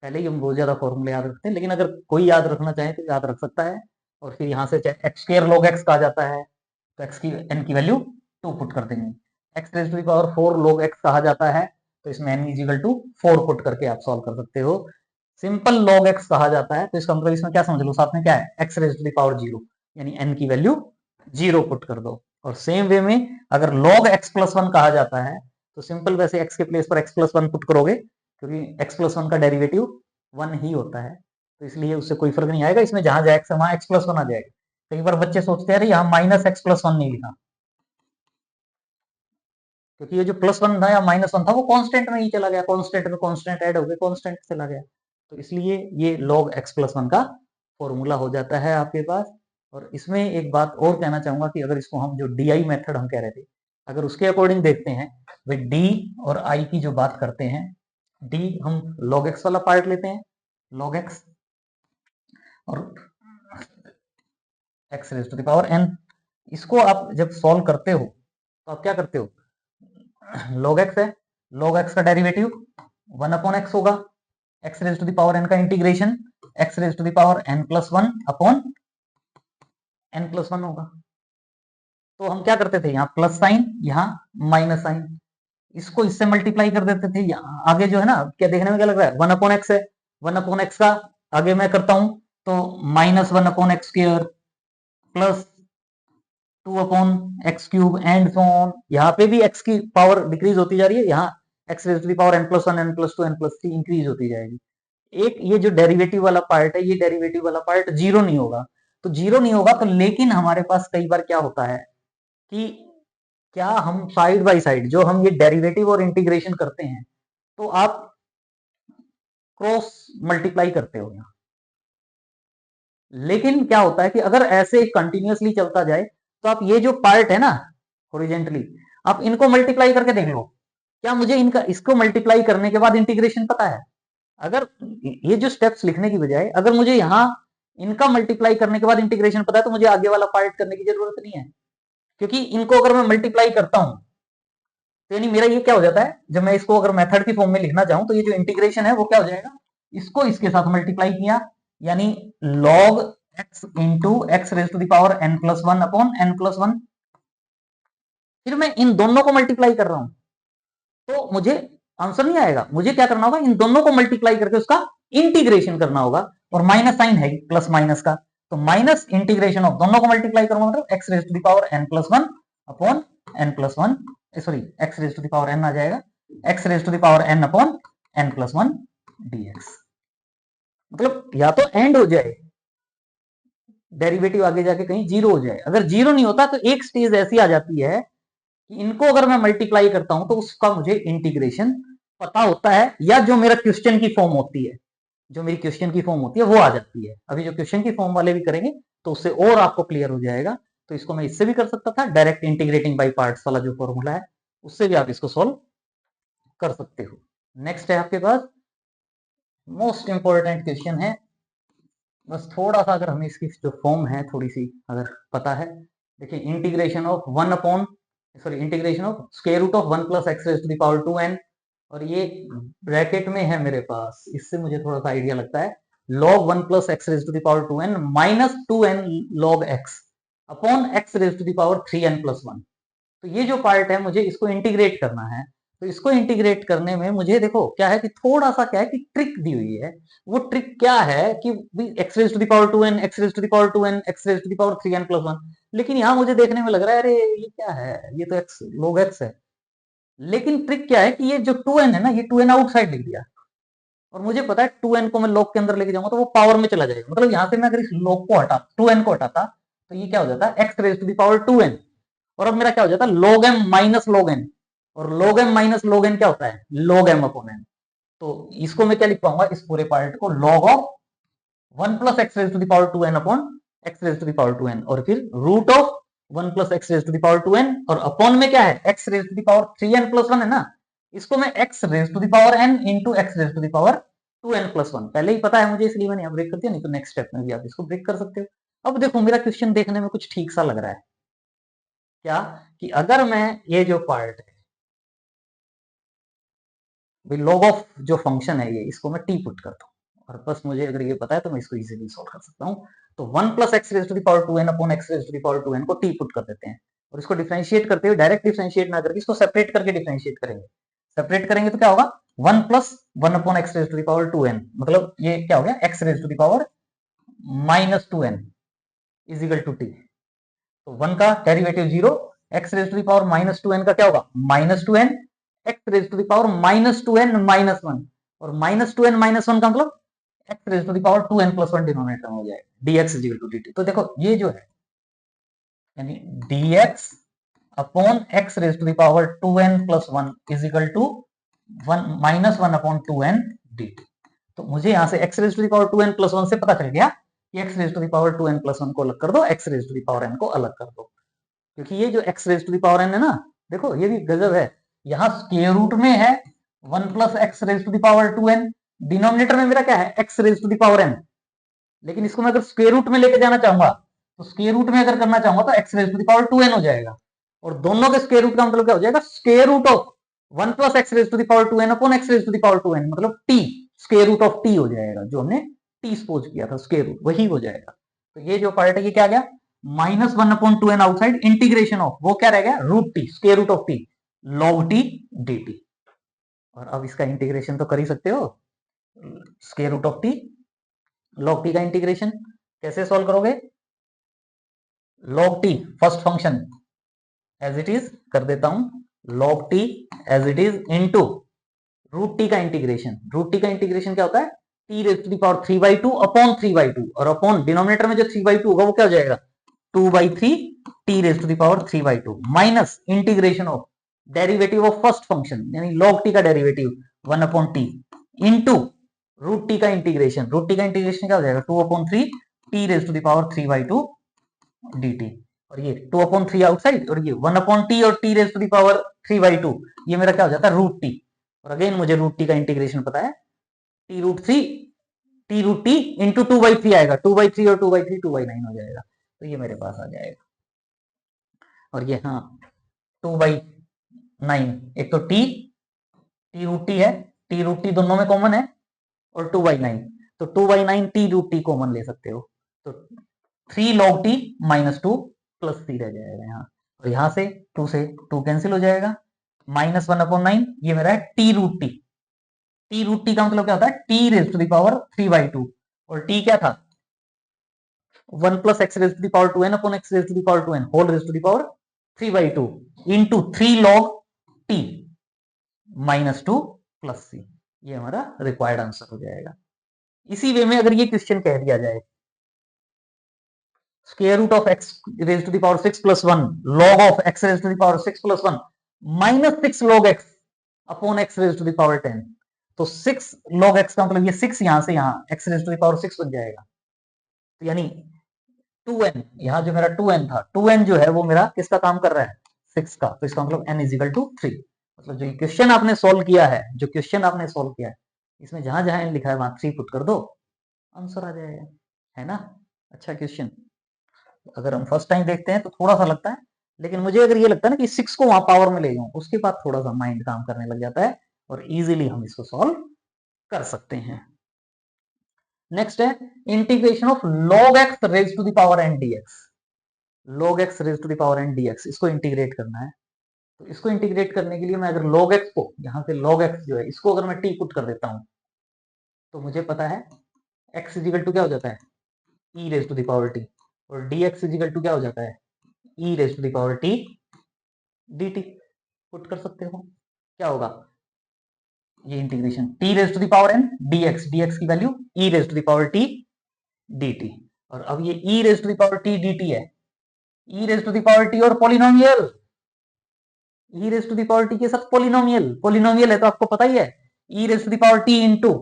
पहले ही हम बहुत ज्यादा फॉर्मूले याद रखते हैं, लेकिन अगर कोई याद रखना चाहे तो याद रख सकता है। और फिर यहाँ से एक्स स्क्वायर लॉग एक्स कहा जाता है, तो एक्स की एन की वैल्यू 2 पुट कर देंगे। X raise to the power 4 log x कहा जाता है, तो इसमें n इजिकल टू 4 पुट करके आप सॉल्व कर सकते हो। सिंपल log x कहा जाता है, तो इसका मतलब इसमें क्या समझ लो, साथ में क्या है, x raise to the power 0, यानी n की वैल्यू 0 पुट कर दो। और सेम वे में अगर log x प्लस 1 कहा जाता है, तो सिंपल वैसे x के प्लेस पर x प्लस वन पुट करोगे, क्योंकि x प्लस वन का डेरिवेटिव 1 ही होता है, तो इसलिए उससे कोई फर्क नहीं आएगा। इसमें जहां जाए x वहां x प्लस वन आ जाएगा। कई बार बच्चे सोचते हैं अरे यहाँ माइनस एक्स प्लस वन नहीं लिखा, क्योंकि ये जो प्लस वन था या माइनस वन था वो कांस्टेंट में ही चला गया, कांस्टेंट में कांस्टेंट ऐड हो गए, कांस्टेंट चला गया, तो इसलिए ये log x प्लस वन का फॉर्मूला हो जाता है आपके पास। और इसमें एक बात और कहना चाहूंगा कि अगर इसको हम जो डी मेथड हम कह रहे थे, अगर उसके अकॉर्डिंग देखते हैं, भाई डी और आई की जो बात करते हैं, डी हम log x वाला पार्ट लेते हैं, log x और x raise to the power n। इसको आप जब सॉल्व करते हो तो आप क्या करते हो, log x है, log x का डेरिवेटिव 1 अपॉन x होगा, x raise to the power n का integration x raise to the power n plus one upon n plus one होगा। तो हम क्या करते थे, यहाँ प्लस साइन यहाँ माइनस साइन, इसको इससे मल्टीप्लाई कर देते थे। यहाँ आगे जो है ना, क्या देखने में क्या लग रहा है, 1 अपॉन एक्स है, 1 अपॉन एक्स का आगे मैं करता हूं तो minus 1 upon x square plus 2 upon x cube and so on. यहाँ पे भी x की पावर डिक्रीज होती जा रही है, यहाँ x raise to the power n plus one, n plus two, n plus three increase होती जाएगी। एक ये जो डेरिवेटिव वाला पार्ट है, ये डेरिवेटिव वाला पार्ट जीरो नहीं होगा, तो जीरो नहीं होगा तो, लेकिन हमारे पास कई बार क्या होता है कि क्या हम साइड बाय साइड जो हम ये डेरिवेटिव और इंटीग्रेशन करते हैं, तो आप क्रॉस मल्टीप्लाई करते हो यहाँ। लेकिन क्या होता है कि अगर ऐसे कंटिन्यूअसली चलता जाए तो आप ये जो पार्ट है ना हॉरिजॉन्टली, आप इनको मल्टीप्लाई करके देख लो, क्या मुझे इनका इसको मल्टीप्लाई करने के बाद इंटीग्रेशन पता है? अगर ये जो स्टेप्स लिखने की बजाय अगर मुझे यहाँ इनका मल्टीप्लाई करने के बाद इंटीग्रेशन पता है, तो मुझे आगे वाला पार्ट करने की जरूरत नहीं है, क्योंकि इनको अगर मैं मल्टीप्लाई करता हूं तो यानी मेरा ये क्या हो जाता है, जब मैं इसको अगर मेथड की फॉर्म में लिखना चाहूं तो ये जो इंटीग्रेशन है वो क्या हो जाएगा, इसको इसके साथ मल्टीप्लाई किया, यानी log x into x raise to the power n plus one upon n plus one. फिर मैं इन दोनों को मल्टीप्लाई कर रहा हूं तो मुझे आंसर नहीं आएगा, मुझे क्या करना होगा, इन दोनों को मल्टीप्लाई करके उसका इंटीग्रेशन करना होगा, और माइनस साइन है प्लस माइनस का, तो माइनस इंटीग्रेशन ऑफ दोनों को मल्टीप्लाई करूंगा मतलब x raise to the power n plus one upon n plus one, sorry x raise to the power n आ जाएगा, x raise to the power n upon n plus one dx। मतलब या तो and हो जाए, derivative आगे जाके कहीं जीरो हो जाए, अगर जीरो नहीं होता तो एक स्टेज ऐसी आ जाती है कि इनको अगर मैं मल्टीप्लाई करता हूं तो उसका मुझे इंटीग्रेशन पता होता है, या जो मेरा क्वेश्चन की फॉर्म होती है, जो मेरी क्वेश्चन की फॉर्म होती है वो आ जाती है। अभी जो क्वेश्चन की फॉर्म वाले भी करेंगे तो उससे और आपको क्लियर हो जाएगा। तो इसको मैं इससे भी कर सकता था, डायरेक्ट इंटीग्रेटिंग बाय पार्ट्स वाला जो फॉर्मूला है उससे भी आप इसको सॉल्व कर सकते हो। नेक्स्ट है आपके पास मोस्ट इंपॉर्टेंट क्वेश्चन है, बस थोड़ा सा अगर हमें इसकी जो फॉर्म है थोड़ी सी अगर पता है, देखिए integration of one upon integration of square root of one plus x raise to the power two n, और ये ब्रैकेट में है मेरे पास, इससे मुझे थोड़ा सा आइडिया लगता है, log one plus x raise to the power two n minus two n log x upon x raise to the power three n plus one. तो ये जो पार्ट है मुझे इसको इंटीग्रेट करना है, तो इसको इंटीग्रेट करने में मुझे देखो क्या है कि थोड़ा सा क्या है कि ट्रिक दी हुई है। वो ट्रिक क्या है कि x raise to the power two n, x raise to the power two n, x raise to the power three n plus one, लेकिन यहाँ मुझे देखने में लग रहा है अरे ये क्या है, ये तो एक्स log एक्स है। लेकिन ट्रिक क्या है कि ये जो टू एन है ना, ये टू एन आउटसाइड लिख दिया, और मुझे पता है टू एन को मैं log के अंदर लेके जाऊंगा तो वो पावर में चला जाएगा, मतलब यहाँ से मैं अगर इस log को हटा टू एन को हटाता तो ये क्या हो जाता है x raise to the power two n, और अब मेरा क्या हो जाता है log m minus log n, और log m minus log n क्या होता है log m अपॉन n। तो इसको मैं क्या लिख पाऊंगा, इस पूरे पार्ट को log of one plus x raise to the power two n upon x raise to the power two n, और फिर root of one plus x raise to the power two n, और upon में क्या है x raise to the power three n plus one है ना, इसको मैं x raise to the power n into x raise to the power two n plus one, पहले ही पता है मुझे इसलिए मैंने ब्रेक कर दिया, नहीं तो नेक्स्ट स्टेप में भी आप इसको ब्रेक कर सकते हो। अब देखो मेरा क्वेश्चन देखने में कुछ ठीक सा लग रहा है, क्या कि अगर मैं ये जो पार्ट है भाई log ऑफ जो फंक्शन है ये, इसको मैं टी पुट करता हूँ, और बस मुझे अगर ये पता है तो मैं इसको इजीली सॉल्व कर सकता हूँ। तो one plus x raise to the power two n upon x raise to the power two n को टी पुट कर देते हैं, और इसको डिफरेंशिएट करते हुए डायरेक्ट डिफरेंशिएट ना करके इसको सेपरेट करके डिफरेंशिएट करेंगे। सेपरेट करेंगे तो क्या होगा, one plus one upon x raise to the power two n, मतलब ये क्या हो गया x raise to the power minus two n is equal to t. तो वन का derivative zero, x raise to the power minus two n का क्या होगा minus two n, x raise to the power -2n-1, और -2n-1 का मतलब x raise to the power 2n+1 denominator में हो जाएगा, dx इज टू dt। तो देखो ये जो है यानी dx upon x raise to the power 2n+1 is equal to -1/2n dt। तो मुझे यहां से x raise to the power 2n+1 से पता चल गया कि x raise to the power 2n+1 को अलग कर दो, x raise to the power n को अलग कर दो, क्योंकि ये जो x raise to the power n है ना, देखो ये भी गजब है, यहाँ स्क्वायर रूट में है 1 plus x raise to the power 2n, denominator में मेरा क्या है x raise to the power n, लेकिन इसको मैं अगर स्क्वायर रूट में लेके जाना चाहूंगा तो स्क्वायर रूट में अगर करना चाहूंगा तो x raise to the power 2n हो जाएगा, और दोनों के स्क्वायर रूट का मतलब क्या हो जाएगा, square root of 1 plus x raise to the power 2n upon x raise to the power 2n, मतलब t square root of t हो जाएगा, जो हमने t सपोज किया था स्क्वायर रूट वही हो जाएगा। तो ये जो पार्ट है ये क्या आ गया, -1/2n आउटसाइड इंटीग्रेशन ऑफ, वो क्या रह गया, root t square root of t log t dt। और अब इसका इंटीग्रेशन तो कर ही सकते हो, square root of t log t का इंटीग्रेशन कैसे सॉल्व करोगे, log t first function as it is कर देता हूं, log t as it is into root t का इंटीग्रेशन, रूट टी का इंटीग्रेशन क्या होता है, t raise to the power 3/2 upon 3/2, और अपॉन डिनोमिनेटर में जो 3/2 होगा वो क्या हो जाएगा 2/3 t raise to the power 3/2 minus integration of derivative of first function यानी log t का derivative 1/t into root t का इंटीग्रेशन, रूट टी का इंटीग्रेशन क्या हो जाएगा 2/3 t raise to the power 3/2 dt, और ये 2/3 आउटसाइड, और ये 1/t और t raise to the power 3/2, ये मेरा क्या हो जाता है रूट टी, और अगेन मुझे रूट टी का इंटीग्रेशन पता है, टी रूट टी इंटू 2/3 आएगा, 2/3 और 2/3 2/9 हो जाएगा, तो ये मेरे पास आ जाएगा। और ये हाँ 2/9, एक तो टी रूट टी है, टी रूट टी दोनों में कॉमन है, और 2/9, तो 2/9 टी रूट टी कॉमन ले सकते हो, तो 3 log t -2 प्लस c रह जाएगा यहाँ, और यहाँ से 2 से 2 कैंसिल हो जाएगा, -1/9 ये मेरा है t root t, t root t का मतलब क्या होता है t raise to the power 3/2, और टी क्या था 1 plus x raise to the power 2n upon x raise to the power 2n whole raise to the power 3/2 into 3 log t -2 plus c, ये हमारा रिक्वायर्ड आंसर हो जाएगा। इसी way में अगर ये क्वेश्चन कह दिया जाए square root of x raise to the power 6 plus 1 log of x raise to the power 6 plus 1 -6 log x upon x raise to the power 10, तो 6 log x का मतलब ये 6 यहां से यहां x raise to the power 6 बन जाएगा, तो यानी 2n, यहां जो मेरा 2n था 2n जो है वो मेरा किसका काम कर रहा है 6 का, तो इसका मतलब n इज इक्वल टू 3, मतलब जो क्वेश्चन आपने सॉल्व किया है, जो क्वेश्चन आपने सॉल्व किया है इसमें जहां जहां n लिखा है वहां 3 पुट कर दो, आंसर आ जाएगा, है ना। अच्छा क्वेश्चन, अगर हम फर्स्ट टाइम देखते हैं तो थोड़ा सा लगता है, लेकिन मुझे अगर ये लगता है ना कि 6 को वहां पावर में ले जाऊं उसके बाद थोड़ा सा माइंड काम करने लग जाता है और इजीली हम इसको सॉल्व कर सकते हैं। नेक्स्ट है integration of log x raise to the power n dx, log x raise to the power n dx इसको इंटीग्रेट करना है, तो इसको इंटीग्रेट करने के लिए मैं अगर log x को यहाँ से log x जो है इसको अगर मैं t पुट कर देता हूं तो मुझे पता है x इजिकल टू क्या हो जाता है e raise to the power t, और dx इजिकल टू क्या हो जाता है e raise to the power t dt, put कर सकते हो, क्या होगा ये integration t raise to the power n dx, dx की value e raise to the power t dt, और अब ये e raise to the power t dt है, e raise to the power t और polynomial, e raise to the power t के साथ polynomial, polynomial है तो आपको पता ही है e raise to the power t into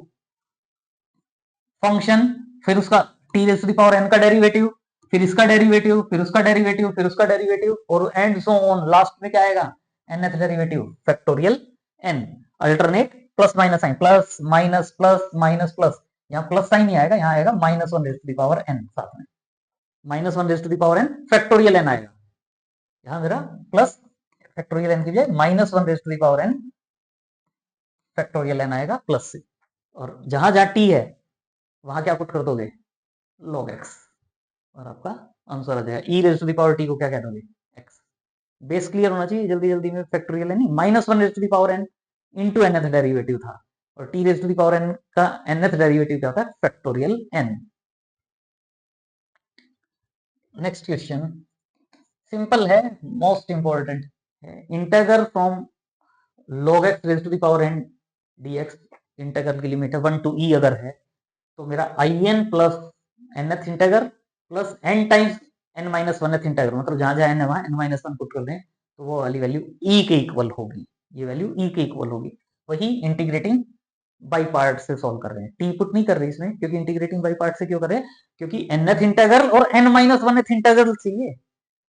function, फिर उसका t raise to the power n का डेरिवेटिव, फिर इसका डेरिवेटिव, फिर उसका डेरिवेटिव, फिर उसका डेरिवेटिव, और एंड सो ऑन, लास्ट में क्या आएगा nth derivative factorial n, alternate plus minus sign, plus minus plus minus plus, यहाँ प्लस साइन नहीं आएगा, यहाँ आएगा -1 raise to the power n, साथ में -1 raise to the power n factorial n आएगा, यहाँ मेरा प्लस फैक्टोरियल n की बजाय -1 raise to the power n factorial n आएगा प्लस से, और जहां जहां t है वहां क्या पुट कर दोगे log x, और आपका आंसर आ जाएगा e raise to the power t को क्या कह दोगे x। बेस क्लियर होना चाहिए जल्दी जल्दी में, फैक्टोरियल है नहीं, -1 raise to the power n into nth derivative था, और t raise to the power n का nth डेरिवेटिव क्या होता है factorial n। Next question simple है, मोस्ट इंपॉर्टेंट है, integral from log x raise to the power n dx integral की limit है 1 to e अगर है, तो मेरा in plus nth integral plus n times n minus one integral, मतलब जहां जहां n है वहां n माइनस वन पुट कर दें तो वो वाली वैल्यू e के इक्वल होगी, ये वैल्यू e के इक्वल होगी। वही इंटीग्रेटिंग बाई पार्ट से सॉल्व कर रहे हैं, टी पुट नहीं कर रहे इसमें, क्योंकि इंटीग्रेटिंग बाई पार्ट से क्यों कर रहे हैं, क्योंकि nth इंटीग्रल और n माइनस वन इंटीग्रल चाहिए,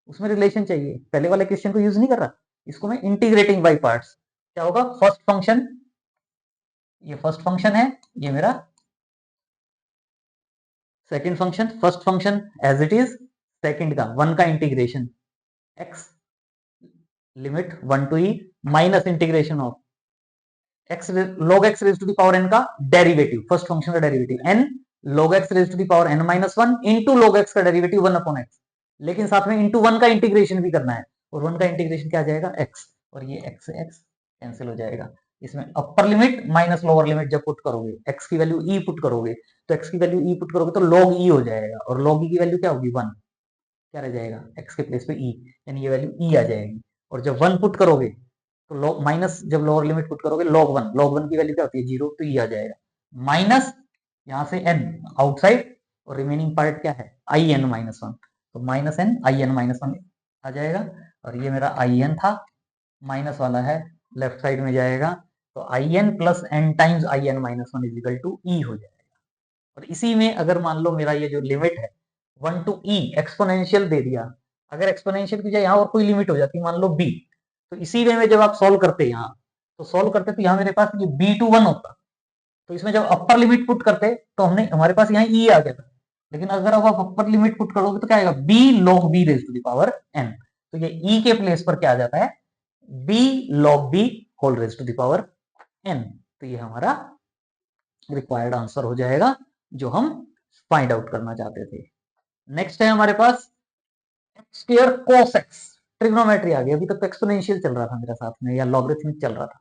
उसमें रिलेशन चाहिए। पहले वाले क्वेश्चन को यूज नहीं कर रहा, इसको मैं इंटीग्रेटिंग बाई पार्ट्स। क्या होगा, फर्स्ट फंक्शन, ये फर्स्ट फंक्शन है, ये मेरा second function, first function as it is, second का वन का integration x limit 1 to e minus integration of x log x raise to the power n का derivative, first function का derivative n log x raise to the power n minus one into log x का derivative 1 upon x, लेकिन साथ में into one का integration भी करना है, और वन का इंटीग्रेशन क्या आ जाएगा x, और ये x से x कैंसिल हो जाएगा। इसमें अपर लिमिट माइनस लोअर लिमिट जब पुट करोगे, x की वैल्यू e पुट करोगे, तो x की वैल्यू e पुट करोगे तो log e हो जाएगा, और log e की वैल्यू क्या होगी 1, क्या रह जाएगा x के प्लेस पे e, यानी ये वैल्यू e आ जाएगी। और जब 1 पुट करोगे तो log माइनस, जब लोअर लिमिट पुट करोगे log 1 की वैल्यू क्या होती है 0, तो e आ जाएगा, माइनस यहाँ से n आउटसाइड, और रिमेनिंग पार्ट क्या है i n माइनस वन, तो minus n i n minus one आ जाएगा, और ये मेरा i n था, माइनस वाला है लेफ्ट साइड में जाएगा, तो i n plus n times i n minus one is equal to e हो जाएगा। और इसी में अगर मान लो मेरा ये जो लिमिट है 1 टू e एक्सपोनेंशियल दे दिया, अगर एक्सपोनेंशियल की जाए यहाँ और कोई लिमिट हो जाती मान लो b, तो इसी वे में जब आप सॉल्व करते यहाँ, तो सॉल्व करते तो यहाँ मेरे पास ये b टू 1 होता, तो इसमें जब अपर लिमिट पुट करते तो हमने, हमारे पास यहाँ e आ गया था, लेकिन अगर अब आप अपर लिमिट पुट करोगे तो क्या आएगा b log b raise to the power n, तो ये e के प्लेस पर क्या आ जाता है b log b whole raise to the power n, तो ये हमारा रिक्वायर्ड आंसर हो जाएगा जो हम फाइंड आउट करना चाहते थे। नेक्स्ट है हमारे पास x square cos x, trigonometry आ गई, अभी तक तो एक्सपोनेंशियल चल रहा था मेरे साथ में या लॉगरिथमिक चल रहा था,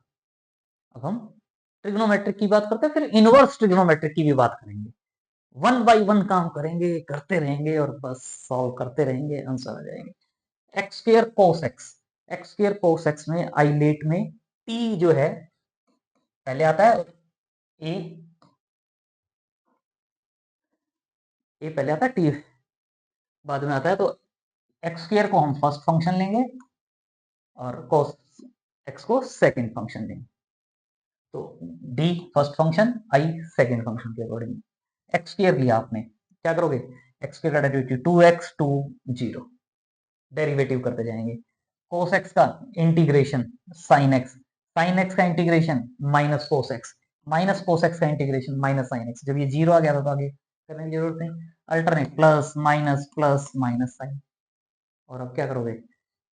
अब हम ट्रिग्नोमेट्रिक की बात करते हैं, फिर इनवर्स ट्रिग्नोमेट्रिक की भी बात करेंगे, वन बाय वन काम करेंगे, करते रहेंगे और बस सॉल्व करते रहेंगे, आंसर आ जाएंगे। X square cos x, x square cos x में आइलेट में t जो है पहले आता है, a पहले आता है, t बाद में आता है, तो एक्स स्क्वायर को हम फर्स्ट फंक्शन लेंगे और cos x को सेकंड फंक्शन लेंगे, तो d first function i second function के अकॉर्डिंग। एक्स स्क्वायर लिया आपने, क्या करोगे एक्स स्क्वायर का डेरिवेटिव 2x टू 0, डेरिवेटिव करते जाएंगे, cos x का इंटीग्रेशन sin x का इंटीग्रेशन माइनस cos x का इंटीग्रेशन माइनस sin x, जब ये 0 आ गया था तो आगे करने की जरूरत नहीं, अल्टरनेट प्लस माइनस साइन, और अब क्या करोगे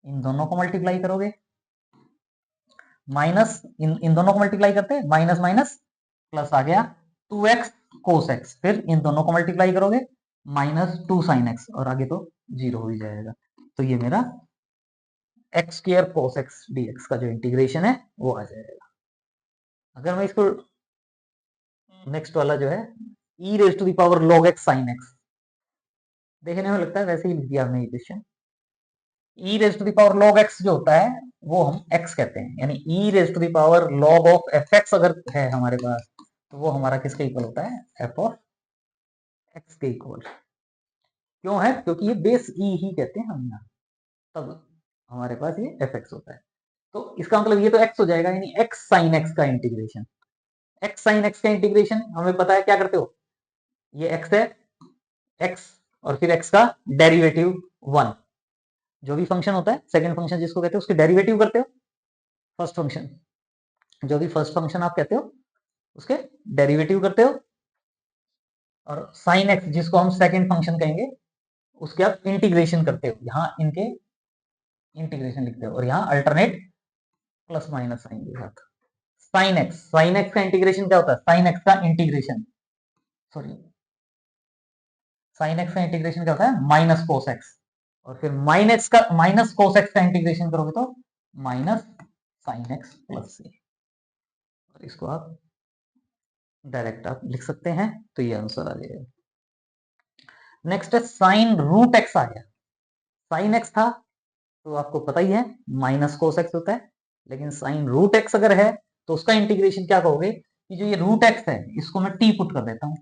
इन दोनों को मल्टीप्लाई करोगे, माइनस इन दोनों को मल्टीप्लाई करते हैं, माइनस माइनस प्लस आ गया 2x cos x, फिर इन दोनों को मल्टीप्लाई करोगे माइनस 2 sin x, और आगे तो 0 हो ही जाएगा, तो ये मेरा x square cos x dx का जो इंटीग्रेशन है वो आ जाएगा। अगर मैं इसको नेक्स्ट वाला जो है e raise to the power log x sin x, देखने में लगता है वैसे ही लिख दिया हमने ये question, e raise to the power log x जो होता है वो हम x कहते हैं, यानी e raise to the power log of fx अगर है हमारे पास, तो वो हमारा किसके इक्वल होता है f ऑफ x के इक्वल, क्यों है क्योंकि ये बेस e ही कहते हैं हम यहाँ, तब हमारे पास ये fx होता है, तो इसका मतलब ये तो x हो जाएगा, यानी x sin x का इंटीग्रेशन, x sin x का इंटीग्रेशन हमें पता है क्या करते हो, ये x है x और फिर x का डेरिवेटिव 1, जो भी फंक्शन होता है सेकंड फंक्शन जिसको कहते हो उसके डेरिवेटिव करते हो, फर्स्ट फंक्शन जो भी फर्स्ट फंक्शन आप कहते हो उसके डेरिवेटिव करते हो, और साइन एक्स जिसको हम सेकंड फंक्शन कहेंगे उसके आप इंटीग्रेशन करते हो, यहाँ इनके इंटीग्रेशन लिखते हो, और यहाँ अल्टरनेट प्लस माइनस साइन के साथ, साइन एक्स का इंटीग्रेशन क्या होता है, साइन एक्स का इंटीग्रेशन सॉरी साइन एक्स का इंटीग्रेशन क्या होता है माइनस कोस एक्स, और फिर माइनस कोस एक्स का इंटीग्रेशन करोगे तो माइनस साइन एक्स प्लस सी, और इसको आप डायरेक्ट आप लिख सकते हैं, तो ये आंसर आ जाएगा। नेक्स्ट है साइन रूट एक्स आ गया, साइन एक्स था तो आपको पता ही है माइनस कोस एक्स होता है, लेकिन साइन रूट एक्स अगर है तो उसका इंटीग्रेशन क्या कहोगे कि जो ये रूट एक्स है इसको मैं टी पुट कर देता हूं,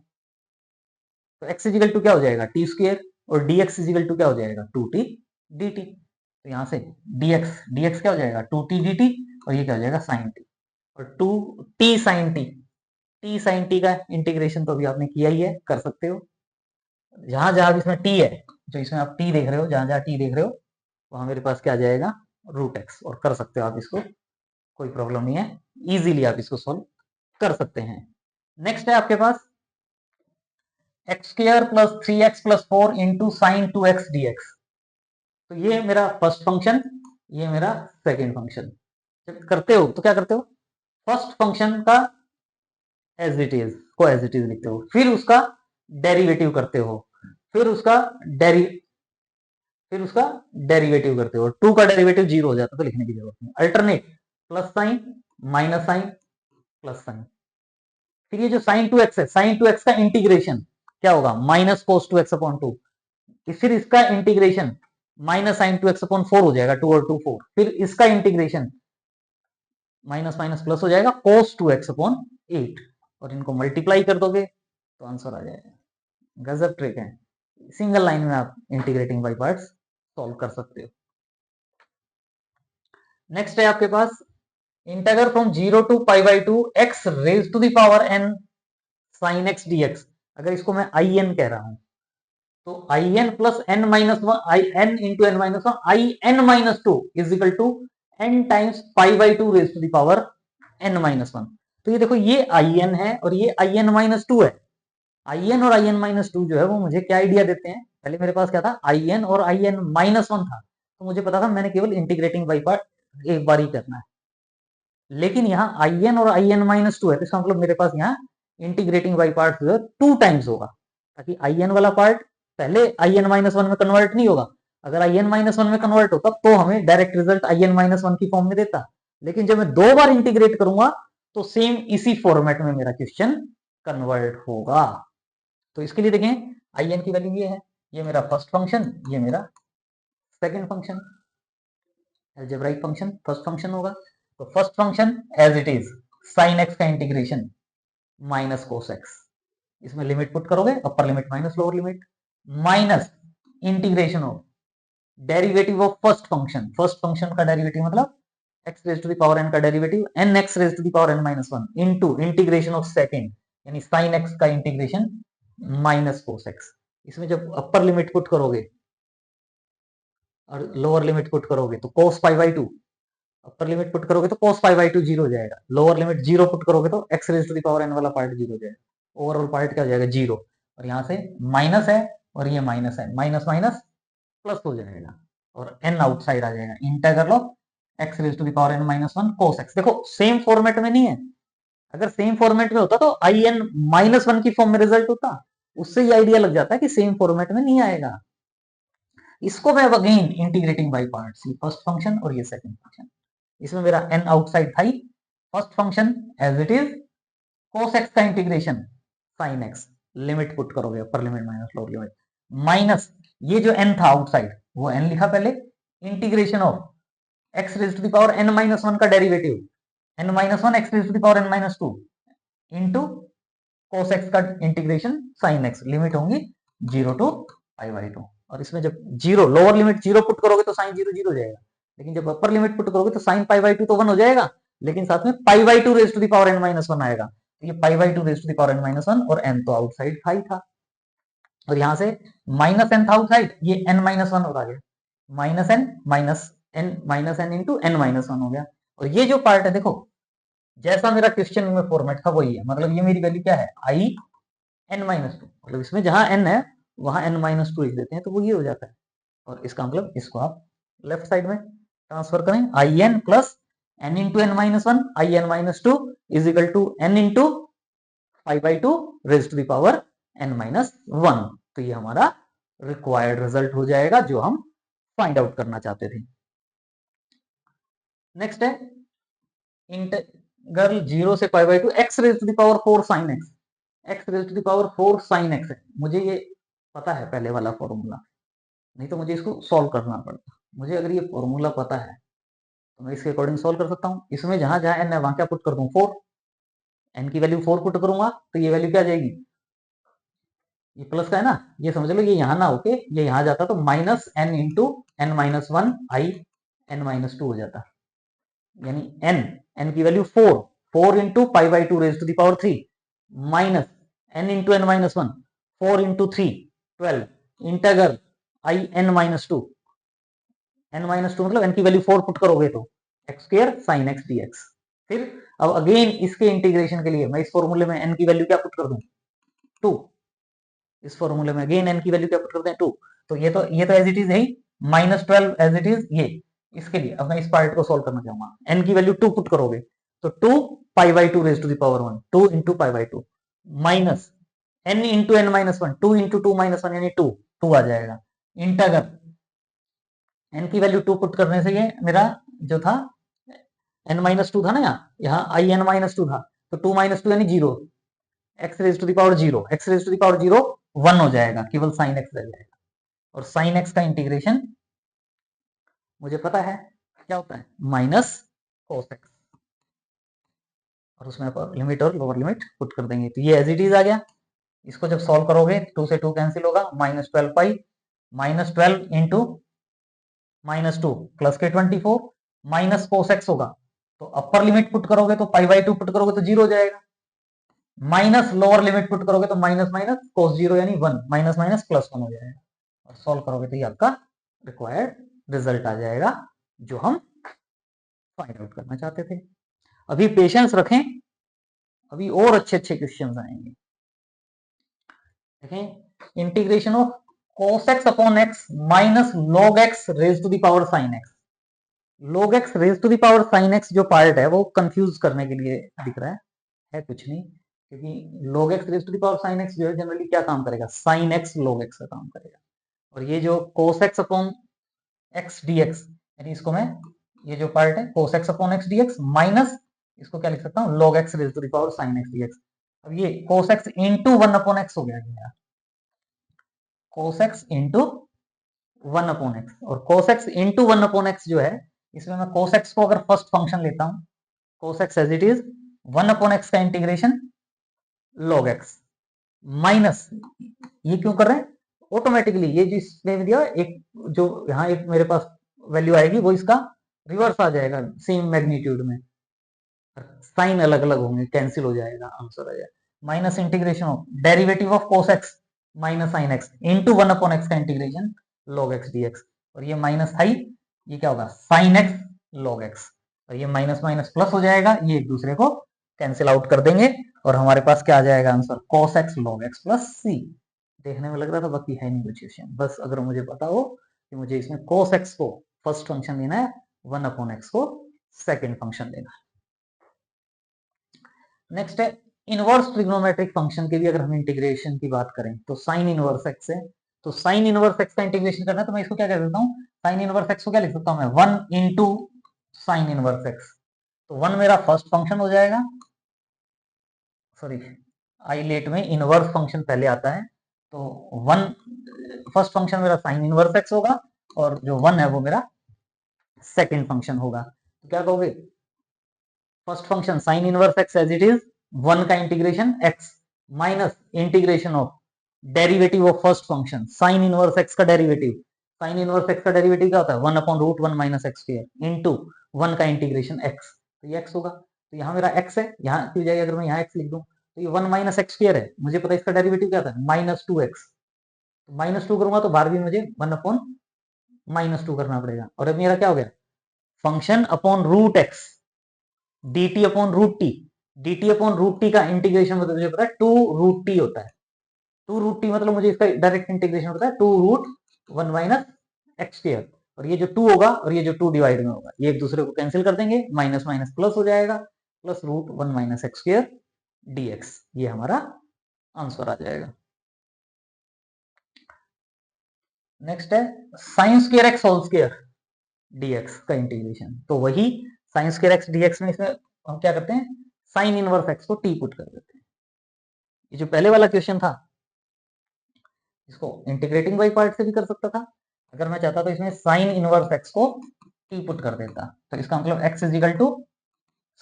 तो एक्स इजिकल टू क्या हो जाएगा टी स्क्र, और डी एक्स इजिकल टू क्या हो जाएगा टू टी डी टी। तो यहां से dx क्या हो जाएगा टू टी डी टी, और ये क्या हो जाएगा साइन टी, और टू टी साइन टी का इंटीग्रेशन तो अभी आपने किया ही है, कर सकते हो। जहां जहां भी इसमें टी है, जो इसमें आप टी देख रहे हो, जहां जहां टी देख रहे हो वहां मेरे पास क्या आ जाएगा रूट एक्स, और कर सकते हो आप इसको, कोई प्रॉब्लम नहीं है, इजीली आप इसको सोल्व कर सकते हैं। नेक्स्ट है आपके पास x square plus three x plus four into sine two x d x. तो ये मेरा फर्स्ट फंक्शन, ये मेरा सेकेंड फंक्शन। जब करते हो तो क्या करते हो, फर्स्ट फंक्शन का एज इट इज को एज इट इज लिखते हो, फिर उसका डेरिवेटिव करते हो, फिर उसका डेरी फिर उसका डेरिवेटिव करते हो, टू का डेरिवेटिव जीरो हो जाता है तो लिखने की जरूरत नहीं, alternate plus sign minus sign plus sign. फिर ये जो साइन टू एक्स है, साइन टू एक्स का इंटीग्रेशन क्या होगा minus cos two x upon two, फिर इसका integration minus sine two x upon four हो जाएगा, टू और टू फोर, फिर इसका इंटीग्रेशन माइनस माइनस प्लस हो जाएगा कोस टू एक्स अपॉन एट, और इनको मल्टीप्लाई कर दोगे तो आंसर आ जाएगा। गजब ट्रिक है, सिंगल लाइन में आप इंटीग्रेटिंग बाई पार्ट्स सॉल्व कर सकते हो। नेक्स्ट है आपके पास integral from zero to pi by two x raise to the power n sine x d x. अगर इसको मैं आई एन कह रहा हूं तो I n plus n minus one, I n into n minus one, I n minus two is equal to n times pi by two raise to the power n minus one. तो ये देखो ये I N है और ये आई n minus to है। I N और आई n minus to जो है वो मुझे क्या आइडिया देते हैं, पहले मेरे पास क्या था आई एन और आई एन माइनस वन था, तो मुझे पता था मैंने केवल इंटीग्रेटिंग बाई पार्ट एक बार ही करना है। लेकिन यहाँ आई एन और आई एन माइनस टू है, तो इसका मतलब मेरे पास यहाँ इंटीग्रेटिंग बाई पार्ट जो है टू टाइम्स होगा, ताकि आई एन वाला पार्ट पहले आई एन माइनस वन में कन्वर्ट नहीं होगा। अगर आई एन माइनस वन में कन्वर्ट होता तो हमें direct result I n minus one की फॉर्म में देता, लेकिन जब मैं दो बार इंटीग्रेट करूंगा तो सेम इसी फॉर्मेट में मेरा क्वेश्चन कन्वर्ट होगा। तो इसके लिए देखें आई एन की वैल्यू ये है, ये मेरा फर्स्ट फंक्शन, ये मेरा second function, algebraic function first function होगा। तो first function as it is sine x का इंटीग्रेशन माइनस कोस एक्स, इसमें लिमिट पुट करोगे upper limit minus lower limit, minus integration of derivative of first function का derivative मतलब x raise to the power n का derivative n x raise to the power n minus one into integration of second यानी sine x का integration minus cos x. इसमें जब अपर limit put करोगे और lower limit put करोगे तो cos pi by two, upper limit put करोगे तो cos pi by two zero हो जाएगा, लोअर लिमिट जीरो पुट करोगे तो x raise to the power n वाला पार्ट जीरो हो जाएगा, ओवरऑल पार्ट क्या हो जाएगा जीरो, और यहाँ से माइनस है और ये माइनस है, माइनस माइनस प्लस हो जाएगा और n आउटसाइड आ जाएगा, integral of x raise to the power n minus one cos x। देखो सेम फॉर्मेट में नहीं है, अगर सेम फॉर्मेट में होता तो आई एन माइनस वन की फॉर्म में रिजल्ट होता, उससे ये आइडिया लग जाता है कि सेम फॉर्मेट में नहीं आएगा। इसको मैं अगेन इंटीग्रेटिंग बाई पार्ट्स, ये फर्स्ट फंक्शन और ये सेकंड फंक्शन, इसमें मेरा n आउटसाइड था ही, first function as it is cos x का integration sin x, limit put करोगे upper limit minus lower limit, minus ये जो n था आउटसाइड वो n लिखा पहले, integration of x raise to the power n minus one का derivative n minus one x raise to the power n minus two into cos x का integration sin x, limit होंगी zero to pi by two, और इसमें जब zero lower limit zero put करोगे तो sine zero zero हो जाएगा, लेकिन जब अपर लिमिट पुट करोगे तो साइन पाई बाई टू तो वन हो जाएगा, लेकिन साथ में pi by two raise to the power n minus one आएगा, तो ये pi by two raise to the power n minus one, और एन तो आउटसाइड था ही था, और यहाँ से माइनस एन था आउटसाइड, ये एन माइनस वन और आ गया, minus n into n minus one हो गया। और ये जो पार्ट है देखो जैसा मेरा क्वेश्चन में फॉर्मेट था वही है, मतलब ये मेरी वैल्यू क्या है आई एन माइनस टू, मतलब इसमें जहां एन है वहां एन माइनस टू लिख देते हैं तो वो ये हो जाता है, और इसका मतलब इसको आप लेफ्ट साइड में ट्रांसफर करें, I n plus n into n minus one, I n minus two is equal to n into five by two raise to the power n minus one. तो ये हमारा रिक्वायर्ड रिजल्ट हो जाएगा जो हम find out करना चाहते थे। नेक्स्ट है इंटीग्रल जीरो से pi by two x raise to the power four sine x, x raise to the power four sine x है, मुझे ये पता है पहले वाला फॉर्मूला, नहीं तो मुझे इसको सॉल्व करना पड़ता, मुझे अगर ये फॉर्मूला पता है तो मैं इसके अकॉर्डिंग सोल्व कर सकता हूँ। इसमें जहां जहां n है वहां क्या पुट कर दूं, 4, n की वैल्यू 4 पुट करूंगा तो ये वैल्यू क्या आ जाएगी, ये प्लस का है ना, ये समझ लो ये यहाँ ना होके ये यहाँ जाता तो minus n into n minus one I n minus two हो जाता, यानी n की value 4, 4 into pi by two raise to the power 3 minus n into n minus one, 4 into 3 12 integral I n minus two, n minus two मतलब n की value 4 put करोगे तो x square sine x d x. फिर अब again इसके integration के लिए मैं इस फॉर्मूले में n की वैल्यू क्या पुट कर दूं, 2, इस फॉर्मूले में अगेन n की वैल्यू क्या पुट करते हैं, 2। तो ये तो एज इट इज है माइनस 12 एज इट इज ये। इसके लिए अब मैं इस पार्ट को सोल्व करना चाहूंगा, n की वैल्यू 2 पुट करोगे तो 2 pi by two raise to the power 1, 2 into pi by two minus n into n minus one, 2 into two minus one यानी 2, 2 आ जाएगा इंटरगर n की वैल्यू 2 पुट करने से ये मेरा जो था n माइनस टू था ना, यहाँ आई n माइनस टू था तो 2 माइनस टू यानी 0, x raise to the power 0, x raise to the power 0 1 हो जाएगा, केवल साइन एक्स रह जाएगा। और साइन एक्स का इंटीग्रेशन मुझे पता है क्या होता है, माइनस कोस एक्स, और उसमें लिमिट और लोअर लिमिट पुट कर देंगे तो ये एज इट इज आ गया। इसको जब सॉल्व करोगे 2 से 2 कैंसिल होगा, minus 12 pi minus 12 into minus 2 plus के 24 माइनस कोस एक्स होगा, तो अपर लिमिट पुट करोगे तो पाई बाई टू पुट करोगे तो 0 हो जाएगा, माइनस लोअर लिमिट पुट करोगे तो माइनस माइनस कोस 0 यानी 1, माइनस माइनस प्लस 1 हो जाएगा, और सॉल्व करोगे तो ये आपका रिक्वायर्ड रिजल्ट आ जाएगा जो हम फाइंड आउट करना चाहते थे। अभी पेशेंस रखें, अभी और अच्छे अच्छे क्वेश्चंस आएंगे। देखें, integration of cos x upon x minus log x raise to the power sin x। log x raise to the power sin x जो पार्ट है वो कंफ्यूज करने के लिए दिख रहा है कुछ नहीं, क्योंकि log x raise to the power sin x जो है जनरली क्या काम करेगा, sin x log x का काम करेगा। और ये जो cos x upon x dx, यानी इसको मैं ये जो पार्ट है cos x upon x dx minus इसको क्या लिख सकता हूँ log x raise to the power sin x dx। अब ये cos x into 1 upon x हो गया मेरा, cos x into 1 upon x, और cos x into 1 upon x जो है इसमें मैं cos x को अगर फर्स्ट फंक्शन लेता हूं, cos x as it is 1 upon x का इंटीग्रेशन log x माइनस, ये क्यों कर रहे हैं ऑटोमेटिकली, ये जो इसमें दिया एक जो यहाँ एक मेरे पास वैल्यू आएगी वो इसका रिवर्स आ जाएगा सेम मैग्नीट्यूड में, साइन अलग अलग होंगे, कैंसिल हो जाएगा, आंसर आ जाएगा minus integration of derivative of cos x minus sin x into 1 upon x का इंटीग्रेशन log x dx, और ये माइनस आई ये क्या होगा sin x log x, और ये माइनस माइनस प्लस हो जाएगा, ये एक दूसरे को कैंसिल आउट कर देंगे और हमारे पास क्या आ जाएगा answer cos x log x plus c। देखने में लग रहा था बाकी है नहीं कुछ क्वेश्चन, बस अगर मुझे पता हो कि मुझे इसमें cos x को फर्स्ट फंक्शन लेना है, 1 अपॉन x को सेकेंड फंक्शन लेना है। नेक्स्ट है इनवर्स ट्रिग्नोमेट्रिक फंक्शन के भी अगर हम इंटीग्रेशन की बात करें तो साइन इनवर्स एक्स है, तो साइन इनवर्स एक्स का इंटीग्रेशन करना है तो मैं इसको क्या कह देता हूँ, साइन इनवर्स एक्स को क्या लिख सकता हूँ मैं 1 इंटू साइन इनवर्स एक्स, तो 1 मेरा फर्स्ट फंक्शन हो जाएगा, सॉरी आइलेट में इनवर्स फंक्शन पहले आता है, तो 1 फर्स्ट फंक्शन मेरा साइन इनवर्स एक्स होगा और जो 1 है वो मेरा सेकेंड फंक्शन होगा। तो क्या कहोगे, first function sine inverse x as it is 1 का integration x minus integration of derivative of first function sine inverse x का डेरिवेटिव, साइन इनवर्स एक्स का डेरिवेटिव क्या होता है 1 upon root 1 minus x square into 1 का integration x, तो ये x होगा, तो यहाँ मेरा x है, यहाँ की बजाय अगर मैं यहाँ x लिख दूं तो ये 1 माइनस एक्स स्क्वायर है, मुझे पता है इसका डेरिवेटिव क्या था माइनस 2x, तो माइनस 2 करूंगा तो बाहर भी मुझे 1 अपॉन माइनस 2 करना पड़ेगा, और अब मेरा क्या हो गया function upon root x dt upon root t, dt upon root t का इंटीग्रेशन मतलब मुझे पता है 2 रूट टी होता है, 2 रूट टी मतलब मुझे इसका डायरेक्ट इंटीग्रेशन पता है 2 रूट 1 माइनस एक्स स्क्वायर, और ये जो 2 होगा और ये जो 2 डिवाइड में होगा ये एक दूसरे को कैंसिल कर देंगे, माइनस माइनस प्लस हो जाएगा, plus root 1 minus x square dx, ये हमारा आंसर आ जाएगा। नेक्स्ट है sine square x whole square dx का इंटीग्रेशन, तो वही साइन स्क्वायर एक्स dx में इसमें हम क्या करते हैं साइन इनवर्स एक्स को टी पुट कर देते हैं, ये जो पहले वाला क्वेश्चन था इसको इंटीग्रेटिंग बाई पार्ट से भी कर सकता था, अगर मैं चाहता तो इसमें साइन इनवर्स एक्स को टी पुट कर देता, तो इसका मतलब x is equal to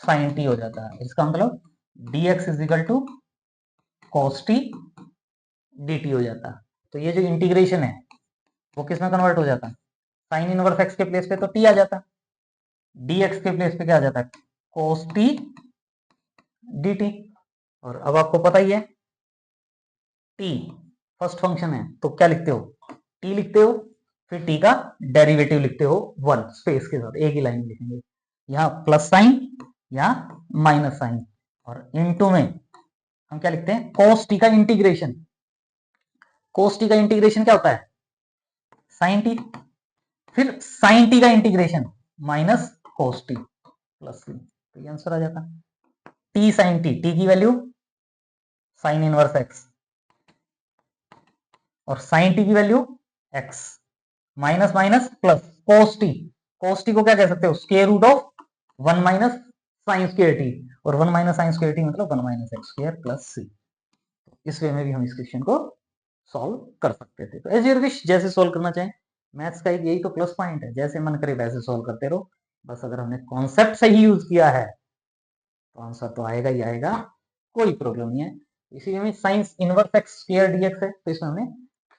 sine t हो जाता है। इसका मतलब dx is equal to cos t dt हो जाता। तो ये जो इंटीग्रेशन है वो किस में कन्वर्ट हो जाता, साइन इनवर्स x के प्लेस पे तो t आ जाता, dx के प्लेस पे क्या आ जाता है, cos t dt। और अब आपको पता ही है t फर्स्ट फंक्शन है तो क्या लिखते हो, t लिखते हो, फिर t का डेरिवेटिव लिखते हो 1 स्पेस के साथ, एक ही लाइन में लिखेंगे, यहाँ प्लस साइन या माइनस साइन, और इनटू में हम क्या लिखते हैं, cos t का इंटीग्रेशन। cos t का इंटीग्रेशन क्या होता है, साइन t, फिर साइन t का integration minus cos t plus t, तो ये आंसर आ जाता है। t साइन t, t की वैल्यू साइन इनवर्स x, और साइन t की value x, minus minus plus cos t, cos t को क्या कह सकते हो, square root of 1 minus sine square t, और 1 माइनस साइन स्क्वायर t मतलब 1 minus x square plus c। इस वे में भी हम इस क्वेश्चन को सॉल्व कर सकते थे। तो एज योर विश, जैसे सॉल्व करना चाहें, मैथ्स का एक यही तो प्लस पॉइंट है, जैसे मन करे वैसे सॉल्व करते रहो, बस अगर हमने कॉन्सेप्ट सही यूज किया है तो आंसर तो आएगा ही आएगा, कोई प्रॉब्लम नहीं है। इसीलिए में sine inverse x square dx है, तो इसमें हमने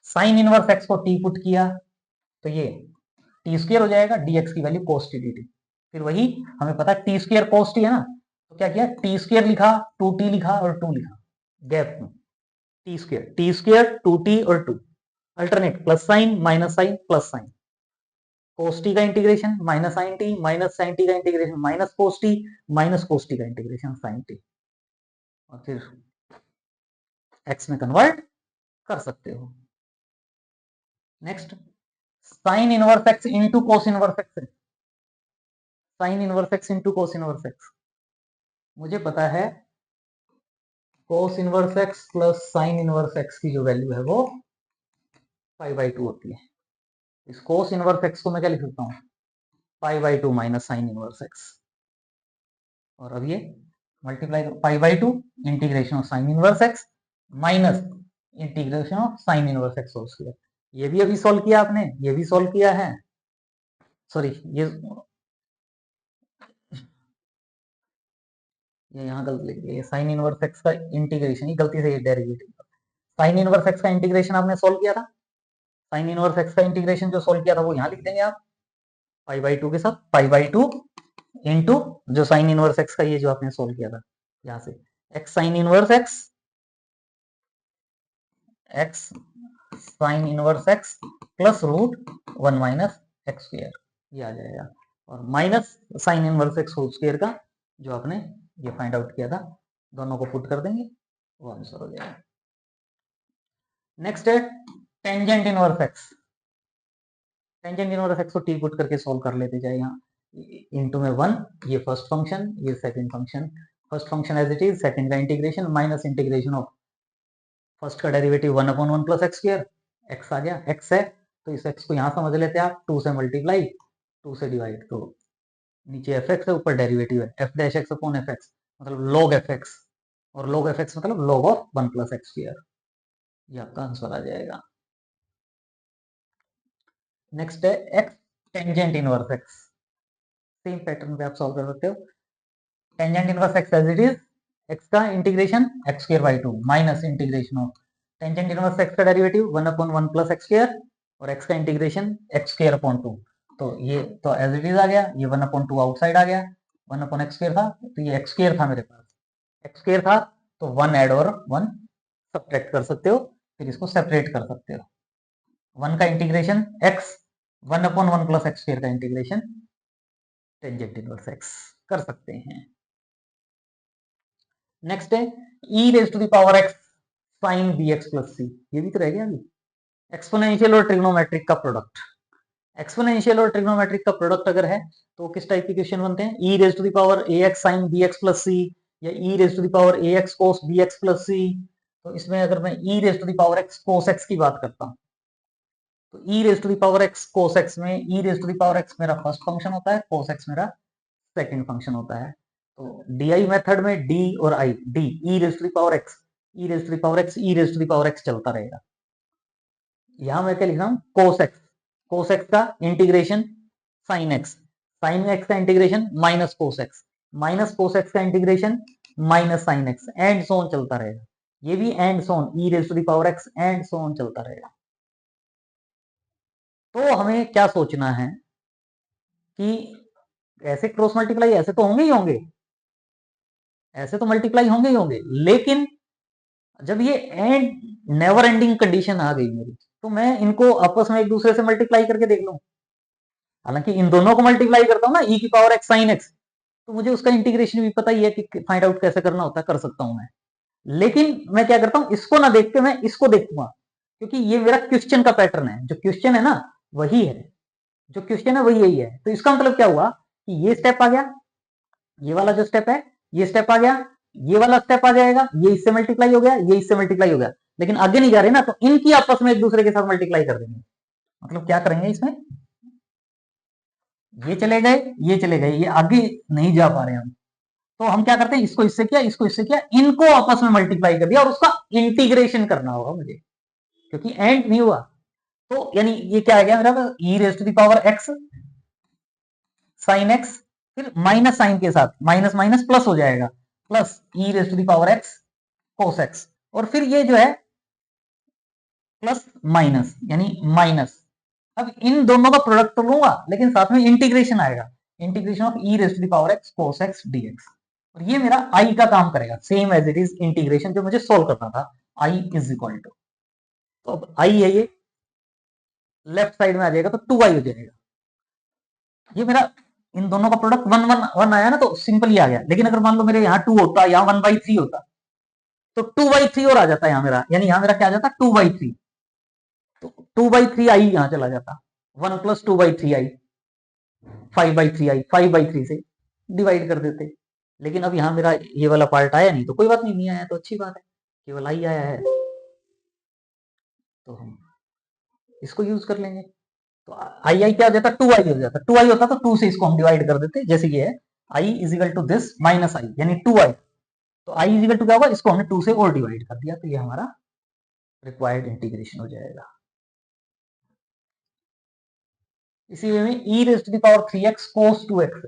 साइन इनवर्स एक्स को टी पुट किया, तो ये टी स्क्वायर हो जाएगा, डीएक्स की वैल्यू कोस टी डी। फिर वही हमें पता है टी स्क्वायर कोस टी है ना, तो क्या किया, टी स्क्वायर लिखा, 2t लिखा और 2 लिखा गैप में, टी स्क्वायर 2t और 2 alternate, plus sign minus sign plus sine, cos t का इंटीग्रेशन माइनस साइन टी का इंटीग्रेशन माइनस कोस टी का इंटीग्रेशन साइन टी, और फिर एक्स में कन्वर्ट कर सकते हो। Next, sine inverse x into cos inverse x, sine inverse x into cos inverse x, मुझे पता है cos inverse x plus sine inverse x की जो वैल्यू है वो 5/2 होती है। इस कोस इनवर्स एक्स को मैं क्या लिख सकता हूँ, 5/2 माइनस साइन इनवर्स एक्स, और अब ये multiply 5/2 integration of sine inverse x minus integration of sine inverse x whole square. ये भी अभी सॉल्व किया आपने, ये भी सॉल्व किया है, सॉरी ये यहाँ गलती लिख दिया, साइन इनवर्स एक्स का इंटीग्रेशन, ये गलती से डेरिवेटिव, साइन इनवर्स एक्स का इंटीग्रेशन आपने सॉल्व किया था, साइन इनवर्स एक्स का इंटीग्रेशन जो सॉल्व किया था वो यहाँ लिख देंगे आप, 5/2 के साथ 5/2 इंटू जो साइन इनवर्स एक्स का ये जो आपने सॉल्व किया था यहाँ से, x sine inverse x, x sine inverse x plus root 1 minus x square, ये आ जाएगा, और minus sine inverse x whole square का जो आपने ये फाइंड आउट किया था, दोनों को पुट कर देंगे, वो आंसर हो जाएगा। नेक्स्ट है tangent inverse x, tangent inverse x को टी पुट करके सॉल्व कर लेते जाए, यहाँ इनटू में 1, ये फर्स्ट फंक्शन, ये second function, first function as it is, second का integration minus integration of first का derivative 1/1 plus x square, x आ गया, एक्स है तो इस एक्स को यहाँ समझ लेते हैं आप, 2 से मल्टीप्लाई 2 से डिवाइड, तो नीचे एफ एक्स है ऊपर डेरिवेटिव है, f dash x upon f x मतलब लॉग एफ एक्स, और लॉग एफ एक्स मतलब log of 1 plus x square, ये आपका आंसर आ जाएगा। नेक्स्ट है x tangent inverse x, same pattern पे आप सॉल्व कर सकते हो, tangent inverse x as it is, x का integration x square by 2 minus integration of tangent inverse x का डेरिवेटिव 1/1 प्लस एक्स स्क्वायर, और एक्स का इंटीग्रेशन एक्स स्क्वायर अपॉन 2, तो ये तो एज इट इज आ गया, ये 1/2 आउटसाइड आ गया, 1/x स्क्वायर था, तो ये एक्स स्क्वायर था मेरे पास, एक्स स्क्वायर था तो 1 ऐड और 1 सब्ट्रैक्ट कर सकते हो, फिर इसको सेपरेट कर सकते हो, 1 का integration x, 1/1 plus x square का इंटीग्रेशन टेंजेंट इनवर्स एक्स कर सकते हैं। नेक्स्ट है e raise to the power x sine b x plus c, ये भी तो रह गया अभी, एक्सपोनेंशियल और ट्रिग्नोमेट्रिक का प्रोडक्ट, एक्सपोनेंशियल और ट्रिग्नोमेट्रिक का प्रोडक्ट अगर है तो किस टाइप के क्वेश्चन बनते हैं, e raise to the power a x sine b x plus c, या e raise to the power a x cos b x plus सी। तो इसमें अगर मैं e raise to the power x cos x की बात करता हूँ, तो e raise to the power x cos x में ई raise to the power x मेरा फर्स्ट फंक्शन होता है, कोस एक्स मेरा सेकंड फंक्शन होता है, तो डी मेथड में डी और I, D e raise to the power x, e raise to the power x, e raise to the power x चलता रहेगा। यहां मैं क्या लिख रहा हूं, कोस एक्स का integration sine x, sine x का integration minus cos x, minus cos x का integration minus sine x, and so on चलता रहेगा। ये भी and so on, e raise to the power x and so on चलता रहेगा। तो हमें क्या सोचना है कि ऐसे क्रॉस मल्टीप्लाई ऐसे तो होंगे ही होंगे, ऐसे तो मल्टीप्लाई होंगे ही होंगे, लेकिन जब ये एंड नेवर एंडिंग कंडीशन आ गई मेरी, तो मैं इनको आपस में एक दूसरे से मल्टीप्लाई करके देख लूं। हालांकि इन दोनों को मल्टीप्लाई करता हूं ना, ई की पावर एक्स साइन एक्स, तो मुझे उसका इंटीग्रेशन भी पता ही है कि फाइंड आउट कैसे करना होता है, कर सकता हूं मैं। लेकिन मैं क्या करता हूं, इसको ना देख के मैं इसको देखूंगा, क्योंकि ये मेरा क्वेश्चन का पैटर्न है, जो क्वेश्चन है ना वही है, जो क्वेश्चन है वही यही है। तो इसका मतलब क्या हुआ कि ये स्टेप आ गया, ये वाला जो स्टेप है ये स्टेप आ गया, ये वाला स्टेप आ जाएगा, ये इससे मल्टीप्लाई हो गया, ये इससे मल्टीप्लाई हो गया, लेकिन आगे नहीं जा रहे ना, तो इनकी आपस में एक दूसरे के साथ मल्टीप्लाई कर देंगे। मतलब क्या करेंगे इसमें, ये चले गए, ये चले गए, ये आगे नहीं जा पा रहे हम, तो हम क्या करते हैं, इसको इससे किया, इसको इससे किया, इनको आपस में मल्टीप्लाई कर दिया, और उसका इंटीग्रेशन करना होगा मुझे, क्योंकि एंड नहीं हुआ। तो यानी ये क्या आ गया मेरा, e raise to the power x sine x, फिर माइनस साइन के साथ माइनस माइनस प्लस हो जाएगा, plus e raise to the power x cos x, और फिर ये जो है प्लस माइनस यानी माइनस। अब इन दोनों का प्रोडक्ट तो लूंगा, लेकिन साथ में इंटीग्रेशन आएगा, integration of e raise to the power x cos x dx, और ये मेरा आई का काम करेगा, same as it is integration जो मुझे सोल्व करना था, आई इज इक्वल टू, तो अब आई है ये लेफ्ट साइड में आ जाएगा, तो 2i हो जाएगा। ये मेरा इन दोनों का प्रोडक्ट 1 आया ना, तो सिंपल ही आ गया। लेकिन अगर मान लो मेरे यहाँ 2 होता, यहाँ 1/3 होता, तो 2/3 और आ जाता यहाँ मेरा, यानी यहाँ मेरा क्या आ जाता 2/3, तो 2/3i यहाँ चला जाता, 1 + 2/3i, 5/3i, 5/3 से डिवाइड कर देते। लेकिन अब यहाँ मेरा ये वाला पार्ट आया नहीं, तो कोई बात नहीं, नहीं आया तो अच्छी बात है, केवल आई आया है, तो हम इसको यूज कर लेंगे। तो आई क्या हो जाता, 2i हो जाता, 2i होता तो 2 से इसको हम डिवाइड कर देते, जैसे ये है i is equal to this minus I, यानी 2i, तो i इज इक्वल टू क्या होगा, इसको हमने 2 से और डिवाइड कर दिया, तो ये हमारा रिक्वायर्ड इंटीग्रेशन हो जाएगा। इसी वे में e raise to the power 3x cos 2x,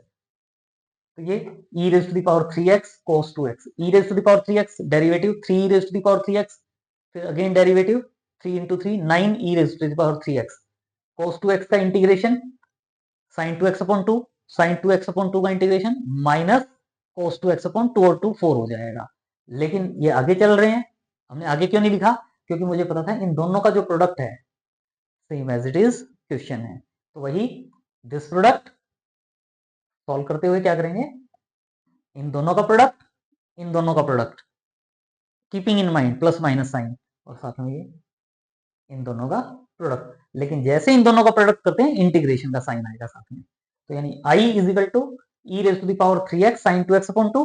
तो ये e raise to the power 3x cos 2x, e raise to the power 3x derivative 3 raise to the power 3x, फिर again derivative 3 into 3 9 e raise to the power 3x cos 2x का integration sin 2x upon 2, sin 2x upon 2 का integration minus cos 2x upon 2 और 2 4 हो जाएगा। लेकिन ये आगे चल रहे हैं, हमने आगे क्यों नहीं लिखा, क्योंकि मुझे पता था इन दोनों का जो प्रोडक्ट है same as it is question है, तो वही दिस प्रोडक्ट सॉल्व करते हुए क्या करेंगे, इन दोनों का प्रोडक्ट, इन दोनों का product, keeping in mind plus minus sign, और साथ में ये इन दोनों का प्रोडक्ट। लेकिन जैसे इन दोनों का प्रोडक्ट करते हैं, इंटीग्रेशन का साइन आएगा साथ में, तो यानी i is equal to e raise to the power 3x sin 2x upon 2,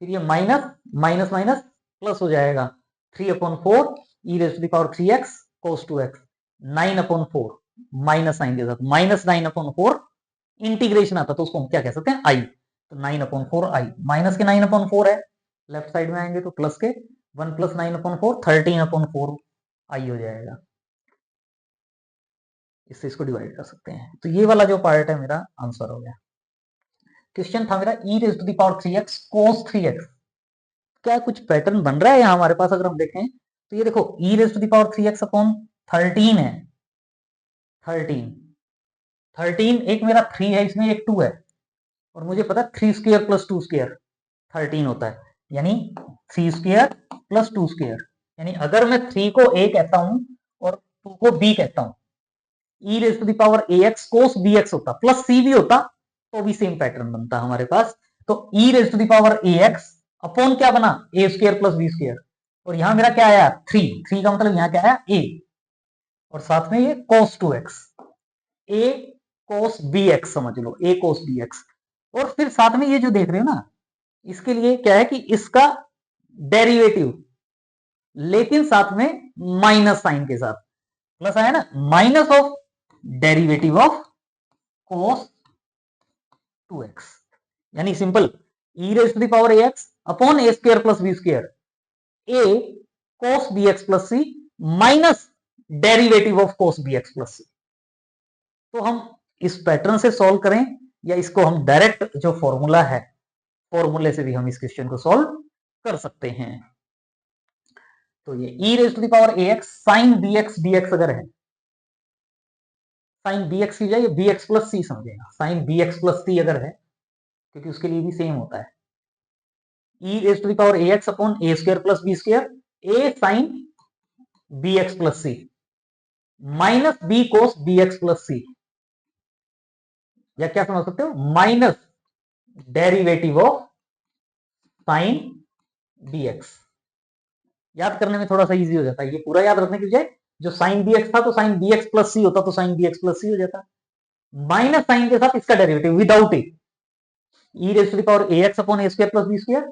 फिर ये माइनस माइनस माइनस प्लस हो जाएगा 3/4 e raise to the power 3x cos 2x 9/4 minus sine के साथ माइनस 9/4 इंटीग्रेशन आता, तो उसको हम क्या कह सकते हैं i, तो 9/4 i, माइनस के 9/4 है, लेफ्ट साइड में आएंगे तो प्लस के 1 + 9/4 13/4 i हो जाएगा, इससे इसको डिवाइड कर सकते हैं। तो ये वाला जो पार्ट है मेरा आंसर हो गया। क्वेश्चन था मेरा e raise to the power 3x cos 3x, क्या कुछ पैटर्न बन रहा है यहाँ हमारे पास, अगर हम देखें तो ये देखो e raise to the power 3x upon 13 है, 13 13 एक मेरा 3 है, इसमें एक 2 है, और मुझे पता है 3 स्क्वायर प्लस 2 स्क्वायर 13 होता है, यानी 3 स्क्वायर प्लस 2 स्क्वायर, यानी अगर मैं 3 को a कहता हूं और 2 को b कहता हूं, e raise to the power ax cos bx होता, प्लस c भी होता, तो भी सेम पैटर्न बनता हमारे पास। तो e raise to the power ax upon क्या बना, a square plus b square, और यहां मेरा क्या आया 3, 3 का मतलब यहां क्या आया a, और साथ में ये cos 2x, a cos bx समझ लो, a cos bx, और फिर साथ में ये जो देख रहे हो ना, इसके लिए क्या है कि इसका डेरिवेटिव, लेकिन साथ में माइनस साइन के साथ, प्लस आया ना, minus of derivative of cos 2x, यानी simple e raise to the power ax upon a square plus b square, a cos bx plus c minus derivative of cos bx plus c। तो हम इस pattern से solve करें या इसको हम direct जो फॉर्मूला है, फॉर्मूले से भी हम इस क्वेश्चन को सॉल्व कर सकते हैं। तो ये e raise to the power ax साइन bx dx अगर है, साइन bx की जाए bx प्लस सी समझेगा, साइन bx प्लस सी अगर है, क्योंकि उसके लिए भी सेम होता है, e raise to the power ax upon a square plus b square, a sine bx plus c minus b cos bx plus c, या क्या समझ सकते हो, minus derivative of sine bx। याद करने में थोड़ा सा इजी हो जाता है, ये पूरा याद रखने की बजाय जो साइन bx था तो साइन bx प्लस सी होता, तो साइन bx प्लस सी हो जाता, माइनस साइन के साथ इसका derivative without a, e raise to the power ax upon a square plus b square,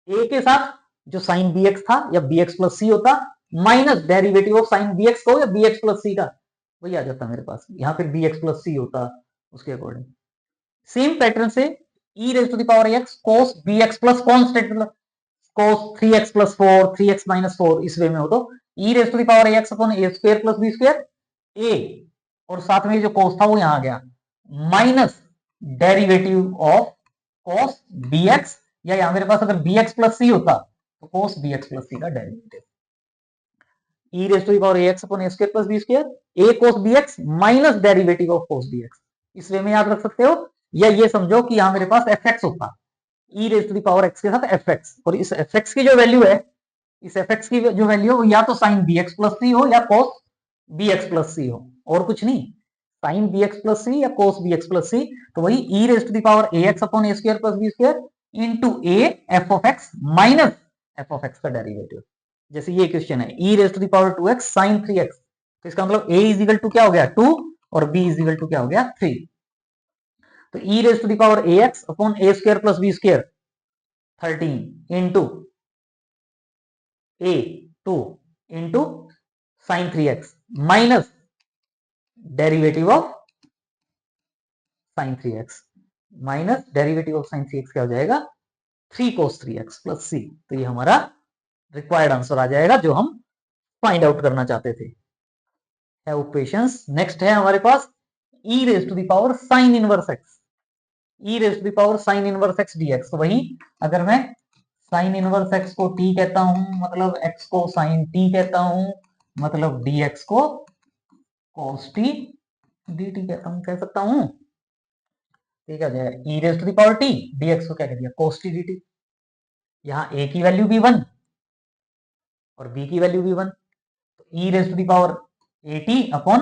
a के साथ जो साइन bx था या bx प्लस सी होता, minus derivative of sine bx को या bx प्लस सी का, वही आ जाता मेरे पास, यहां फिर bx प्लस सी होता उसके अकॉर्डिंग। सेम पैटर्न से e raise to the power x cos bx plus constant cos 3x plus 4 3x minus 4 इस वे में हो तो e raise to the power ax upon a square plus b square a, और साथ में जो cos था वो यहां आ गया, minus derivative of cos bx, या यहां मेरे पास अगर bx प्लस सी होता तो cos bx प्लस सी का derivative, e raise to the power ax upon a square plus b square a cos bx minus derivative of cos bx, इस way में याद रख सकते हो। या ये समझो कि यहां मेरे पास fx होता, e raise to the power x के साथ fx, और इस fx की जो वैल्यू है, इस fx की जो वैल्यू हो या तो साइन bx प्लस सी हो या cos bx प्लस सी हो, और कुछ नहीं, साइन bx प्लस सी या cos bx प्लस सी, तो वही e raise to the power ax upon a square plus b square into a f of x minus f of x का derivative. जैसे ये क्वेश्चन है e raise to the power 2x sine 3x, तो इसका मतलब a is equal to क्या हो गया 2 और b इज इक्वल टू क्या हो गया 3, तो e raise to the power ax upon a square plus b square 13 into a 2 into sine 3x minus derivative of sine 3x, minus derivative of sine 3x क्या हो जाएगा 3 cos 3x plus c, तो ये हमारा required answer आ जाएगा जो हम फाइंड आउट करना चाहते थे। Have patience. नेक्स्ट है हमारे पास e raise to the power sine inverse x, e raise to the power sine inverse x dx, तो वही अगर मैं साइन इनवर्स x को t कहता हूं, मतलब x को साइन t कहता हूं, मतलब dx को cos t dt कहता हूं, कह सकता हूं, ठीक है, e raise to the power t dx को क्या कह दिया cos t dt, यहाँ a की वैल्यू भी 1 और b की वैल्यू भी 1, तो e raise to the power at upon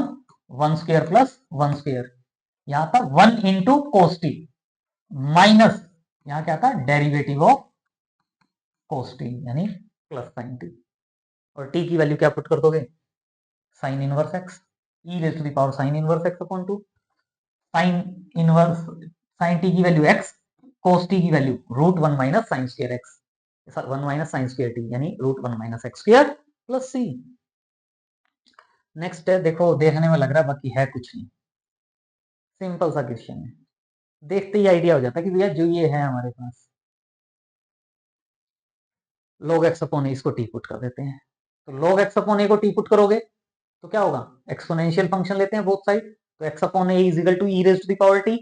1 square plus 1 square, यहाँ था 1 इंटू cos t माइनस यहाँ क्या था डेरिवेटिव ऑफ cos t यानी प्लस साइन t, और t की वैल्यू क्या पुट कर दोगे sine inverse x, e raise to the power sine inverse x upon 2, sine inverse sine t की वैल्यू x, cos t की value root 1 minus sine square x, 1 minus sine square t यानी root 1 minus x square plus c। Next है, देखो देखने में लग रहा है बाकी है कुछ नहीं, सिंपल सा क्वेश्चन है, देखते ही आइडिया हो जाता है कि भैया जो ये है हमारे पास log x अपॉन ए, इसको t पुट कर देते हैं, तो log x अपॉन ए को t पुट करोगे तो क्या होगा, एक्सपोनेंशियल फंक्शन लेते हैं बोथ साइड, तो x upon a is equal to e raise to the power t,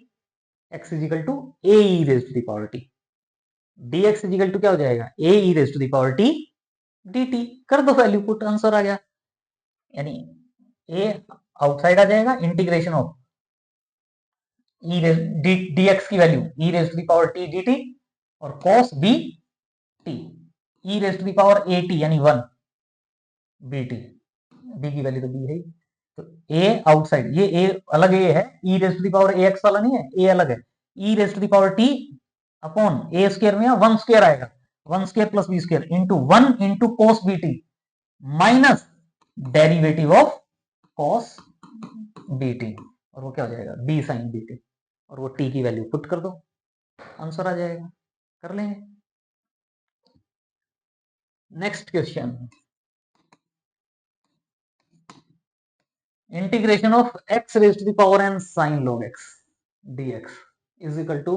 x is equal to a e raise to the power t, dx is equal to क्या हो जाएगा a e raise to the power t dt, कर दो value put, answer आ गया, यानी a outside आ जाएगा, integration of e dx की value e raise to the power t dt और cos b t e raise to the power a t यानी 1 bt, b की वैल्यू तो b है, तो a आउटसाइड, ये a अलग a है, e raise to the power ax वाला नहीं है, a अलग है, e raise to the power t upon a square में 1 स्क्वायर आएगा, 1 square plus b square into 1 into cos bt minus derivative of cos bt, और वो क्या हो जाएगा b sin bt, और वो t की वैल्यू पुट कर दो, आंसर आ जाएगा, कर लेंगे। Next question, integration of x raise to the power n sin log x dx is equal to,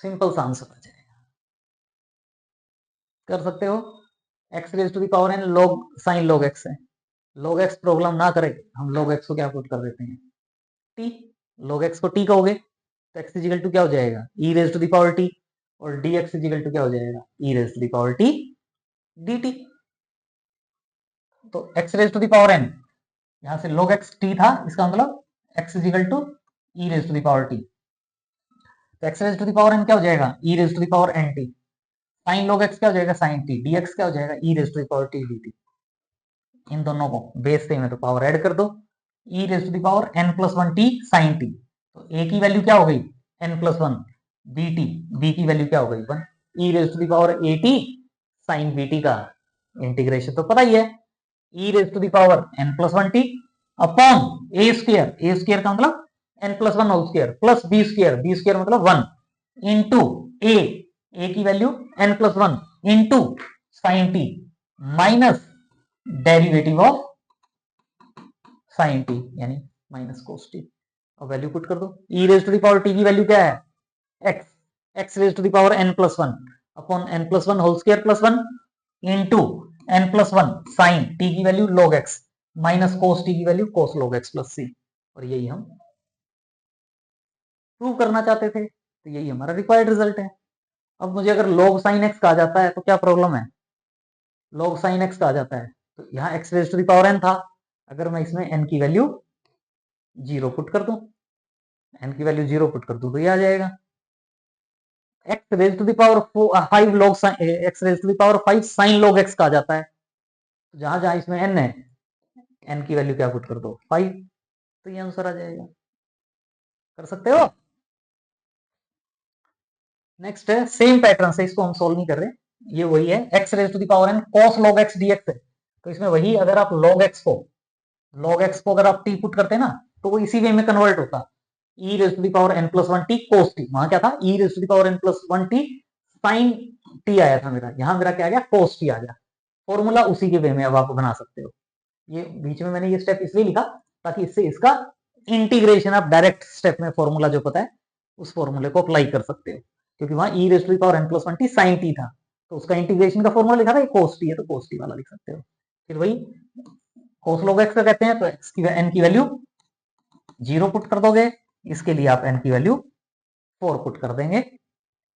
simple सा आंसर आ जाएगा, कर सकते हो, x raise to the power n log sin log x है, log x प्रॉब्लम ना करे हम log x को क्या पुट कर देते हैं t, log x को t कहोगे तो x इजिकल टू क्या हो जाएगा e raise to the power t, और dx इजिकल टू क्या हो जाएगा e raise to the power t dt। तो x raise to the power n, यहां से log x t था, इसका मतलब x is equal to e raise to the power t। तो x raise to the power n क्या हो जाएगा e raise to the power n t, sine log x क्या हो जाएगा साइन t, dx क्या हो जाएगा e raise to the power t dt। इन दोनों को बेस से में तो पावर ऐड कर दो, e raise to the power n plus one t sine t. तो a की वैल्यू क्या हो गई n plus one, b t, b की वैल्यू क्या हो गई 1, e raise to the power a t sine b t का इंटीग्रेशन तो पता ही है, e raise to the power n plus one t upon a square का मतलब n plus one whole square plus B square मतलब 1 into a की वैल्यू n plus one into sine t minus derivative of sine t यानी minus cos t. अब value put कर दो, e raise to the power t की value क्या है x, x raise to the power n plus one upon n plus one whole square plus one into n plus one sine t की value log x minus cos t की value कोस log x plus c। और यही हम prove करना चाहते थे, तो यही हमारा रिक्वायर्ड रिजल्ट है। अब मुझे अगर log sin x कहा जाता है तो क्या प्रॉब्लम है, log sin x कहा जाता है तो यहाँ x raise to the power n था, अगर मैं इसमें n की वैल्यू 0 पुट कर दूं, n की वैल्यू 0 पुट कर दूं तो ये आ जाएगा x raise to the power 5 log x raise to the power 5 sin log x कहा जाता है। तो जहां जहां इसमें n है, n की वैल्यू क्या पुट कर दो 5, तो ये आंसर आ जाएगा। कर सकते हो। नेक्स्ट है सेम पैटर्न से, इसको हम सोल्व नहीं कर रहे, ये वही है x raise to the power n cos log x dx है। तो इसमें वही अगर आप log x को अगर आप t पुट करते ना तो वो इसी वे में कन्वर्ट होता, e raise to the power n plus one t cos t, वहां क्या था e raise to the power n plus one t sine t आया था मेरा, यहां मेरा क्या आ गया कोस टी आ गया। फॉर्मूला उसी के वे में अब आप बना सकते हो। ये बीच में मैंने ये स्टेप इसलिए लिखा ताकि इससे इसका इंटीग्रेशन आप डायरेक्ट स्टेप में फॉर्मूला जो पता है उस फॉर्मूले को अप्लाई कर सकते हो, क्योंकि वहां e raise to the power n plus one t sine t था, तो उसका इंटीग्रेशन का फॉर्मूला लिखा था, ये कोस टी है तो कोस टी वाला लिख सकते हो। फिर वही कोस log x का कहते हैं, तो x की n की वैल्यू 0 पुट कर दोगे, इसके लिए आप n की वैल्यू 4 पुट कर देंगे,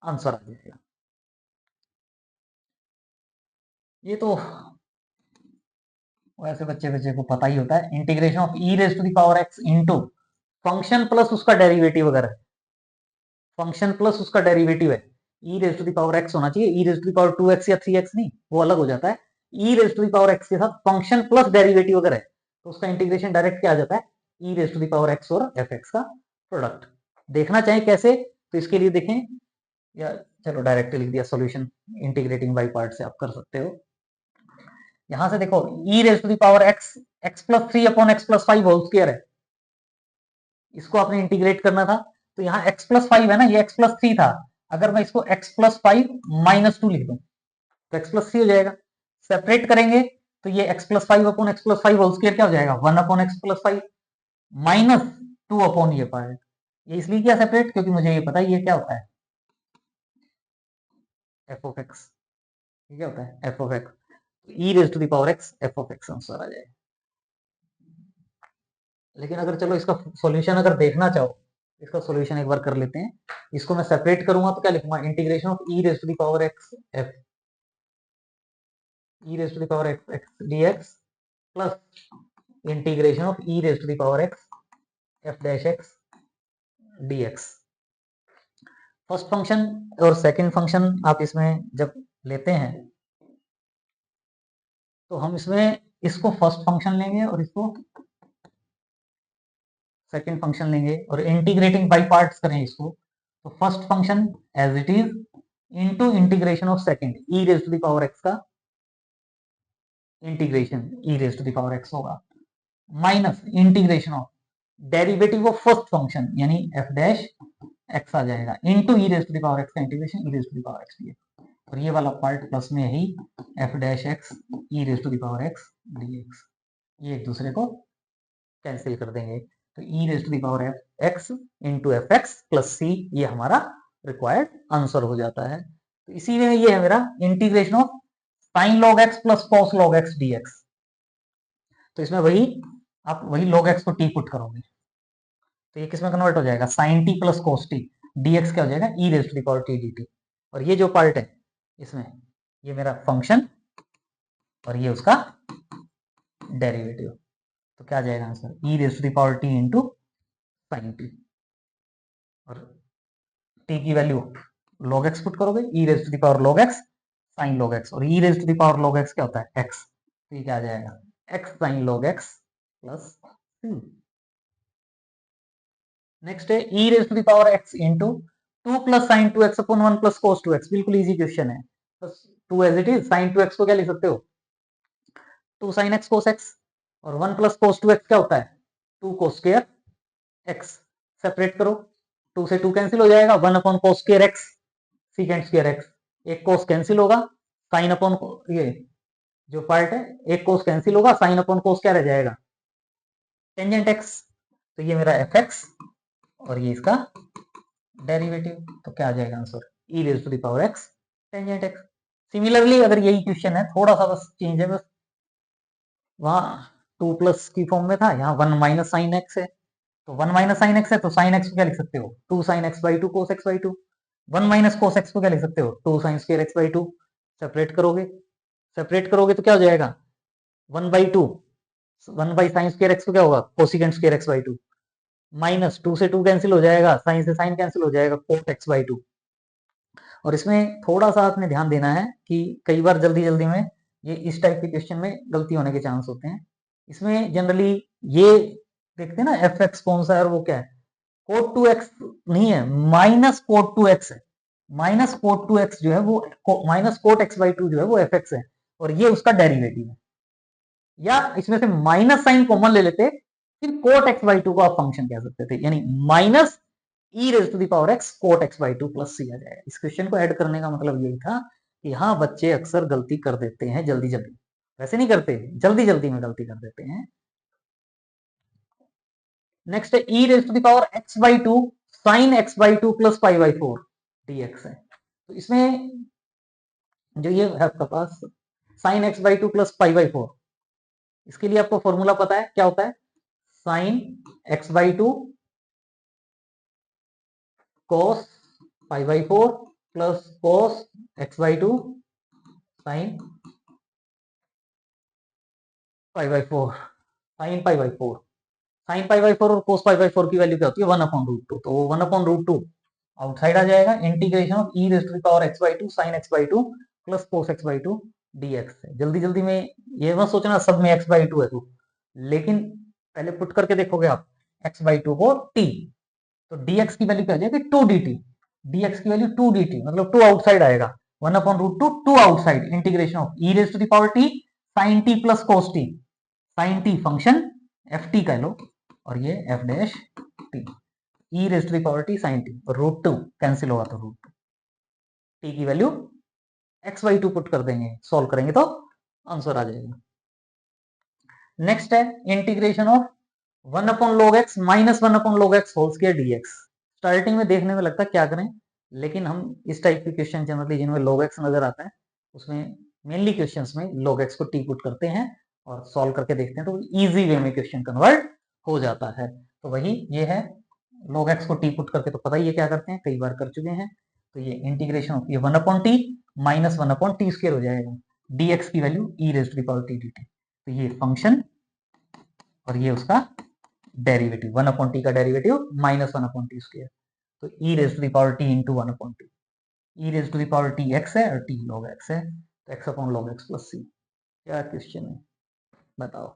आंसर आ जाएगा। ये तो वैसे बच्चे को पता ही होता है, integration of e raise to the power x into function plus उसका डेरिवेटिव, अगर फंक्शन प्लस उसका डेरिवेटिव है e raise to the power x होना चाहिए, e raise to the power 2x या 3x नहीं, वो अलग हो जाता है। e raise to the power x के साथ फंक्शन प्लस डेरिवेटिव अगर है तो उसका इंटीग्रेशन डायरेक्ट क्या आ जाता है e raise to the power x और fx का प्रोडक्ट। देखना चाहे कैसे, तो इसके लिए देखें, या चलो डायरेक्ट लिख दिया सॉल्यूशन, इंटीग्रेटिंग बाय पार्ट से आप कर सकते हो। यहां से देखो e raise to the power x x plus three upon x plus five whole square है, इसको आपने इंटीग्रेट करना था, तो यहाँ x प्लस फाइव है ना, ये x प्लस थ्री था, अगर मैं इसको x plus five minus two लिख दूं तो x प्लस थ्री हो जाएगा। सेपरेट करेंगे तो ये x plus five upon x plus five whole square क्या हो जाएगा 1 upon x plus five minus 2 upon ये पार्ट। ये इसलिए किया सेपरेट क्योंकि मुझे ये पता है ये क्या होता है एफ ऑफ एक्स, ये क्या होता है f of x, e raise to the power x f of x answer आ जाएगा। लेकिन अगर चलो इसका सॉल्यूशन अगर देखना चाहो, इसका सॉल्यूशन एक बार कर लेते हैं। इसको मैं सेपरेट करूंगा तो क्या लिखूंगा integration of e raise to the power x f, e raise to the power x x dx plus integration of e raise to the power x f dash x dx. First function और second function आप इसमें जब लेते हैं तो हम इसमें इसको फर्स्ट फंक्शन लेंगे और इसको सेकंड फंक्शन लेंगे और इंटीग्रेटिंग बाय पार्ट्स करें इसको, तो first function as it is into integration of second e raise to the power x का integration e raise to the power x होगा minus integration of derivative of first function यानी f dash x आ जाएगा into e raise to the power x का integration e raise to the power x dx, और ये वाला part plus में ही f dash x e raise to the power x dx, ये एक दूसरे को कैंसिल कर देंगे, तो e raise to the power f x into f x plus c, ये हमारा रिक्वायर्ड आंसर हो जाता है। तो इसी में ये है मेरा integration of sine log x plus cos log x dx. तो इसमें वही आप वही log x को t पुट करोगे, तो ये किसमें कन्वर्ट हो जाएगा, sine t plus cos t, dx क्या हो जाएगा, e raise to the power t dt। और ये जो पार्ट है इसमें, ये मेरा फंक्शन और ये उसका डेरिवेटिव। तो क्या आ जाएगा answer, e raise to the power t into sine t. और टी की वैल्यू log x पुट करोगे, e raise to the power log x sine log x, और e raise to the power log x क्या होता है, x। तो ये क्या आ जाएगा, x sine log x plus c। Next है e raise to the power x into 2 plus sine 2x upon 1 plus cos 2x। बिल्कुल इजी क्वेश्चन है, बस 2 as it is, sign 2x को क्या लिख सकते हो, 2 sin x cos x, और 1 प्लस cos 2x क्या होता है, 2 cos स्क्वायर x। सेपरेट करो, 2 से 2 कैंसिल हो जाएगा, 1 upon cos square x secant square x, एक cos कैंसिल होगा, साइन अपॉन ये जो पार्ट है, एक cos कैंसिल होगा, साइन अपॉन cos क्या रह जाएगा, टेंजेंट x। तो ये मेरा fx और ये इसका डेरिवेटिव। तो क्या आ जाएगा answer, e raise to the power x tangent x। Similarly अगर यही क्वेश्चन है, थोड़ा सा बस चेंज है, बस वहां 2 प्लस की फॉर्म में था, यहाँ 1 माइनस साइन एक्स है, तो 1 माइनस साइन एक्स है तो साइन एक्स को क्या लिख सकते हो, 2 sign x by 2 cos x by 2। 1 minus cos x को क्या लिख सकते हो, 2 sign square x by 2। Separate करोगे, सेपरेट करोगे तो क्या हो जाएगा, 1 by 2, 1 by sine square x को क्या होगा, cosecant square x by 2, minus 2 से 2 कैंसिल हो जाएगा, साइन से साइन कैंसिल हो जाएगा, कोट एक्स बाई 2। और इसमें थोड़ा सा आपने ध्यान देना है कि कई बार जल्दी जल्दी में ये इस टाइप के क्वेश्चन में गलती होने के चांस होते हैं। इसमें जनरली ये देखते हैं ना, एफ एक्स कौन सा है और वो क्या है, कोट टू एक्स नहीं है, माइनस कोट टू एक्स है। माइनस कोट टू एक्स जो है वो minus cot x by to जो है वो एफ एक्स है, और ये उसका डेरिवेटिव है। या इसमें से माइनस साइन कॉमन ले लेते, फिर कोट एक्स बाई टू को आप फंक्शन कह सकते थे, यानी minus e raise to the power x cot x by two plus c आ जाएगा। इस क्वेश्चन को ऐड करने का मतलब यही था कि हाँ, बच्चे अक्सर गलती कर देते हैं जल्दी जल्दी, वैसे नहीं करते, जल्दी जल्दी में गलती कर देते हैं। नेक्स्ट है e raise to the power x by two sine x by two plus pi by four d x है। तो इसमें जो ये है आपका पास sine x by two plus pi by four, इसके लिए आपको फॉर्मूला पता है क्या होता है, sine x by two cos pi by four plus cos x by two sine pi by four, sine pi by four, sine pi by four और cos pi by four की वैल्यू क्या होती है, 1/√2। तो वो 1/√2 आउटसाइड आ जाएगा, integration of e raise to the power x by two sine x by two plus cos x by two dx है। जल्दी जल्दी में ये मत सोचना सब में एक्स बाई टू है तो, लेकिन पहले पुट करके देखोगे आप एक्स बाई टू को t, तो dx की वैल्यू क्या आ जाएगी, 2dt। dx की वैल्यू 2dt मतलब 2 आउटसाइड आएगा, 1/√2 2 outside, integration of e raise to the power t sine t plus cos t, sine t function f t कह लो, और ये f dash t, e raise to the power t sine t, और root two cancel होगा तो root two, t की value x by two put कर देंगे, सॉल्व करेंगे तो आंसर आ जाएगा। नेक्स्ट है integration of 1/log x minus 1/log x whole square dx। Starting में देखने में लगता है क्या करें, लेकिन हम इस टाइप के क्वेश्चन जनरली जिनमें log x नजर आता है उसमें मेनली क्वेश्चंस में log x को टी पुट करते हैं और सॉल्व करके देखते हैं, तो इजी वे में क्वेश्चन कन्वर्ट हो जाता है। तो वही ये है, log x को टी पुट करके तो पता ही है क्या करते हैं, कई बार कर चुके हैं। तो ये इंटीग्रेशन ऑफ ये 1/t माइनस 1/t स्क्वायर हो जाएगा, dx की value e raise to the power t dt। तो ये फंक्शन और ये उसका डेरिवेटिव, 1/t का डेरिवेटिव माइनस 1/t स्क्वायर, तो e raise to the power t into 1/t, e raise to the power t x है और t log x है, तो x upon log x plus c। क्या क्वेश्चन है बताओ,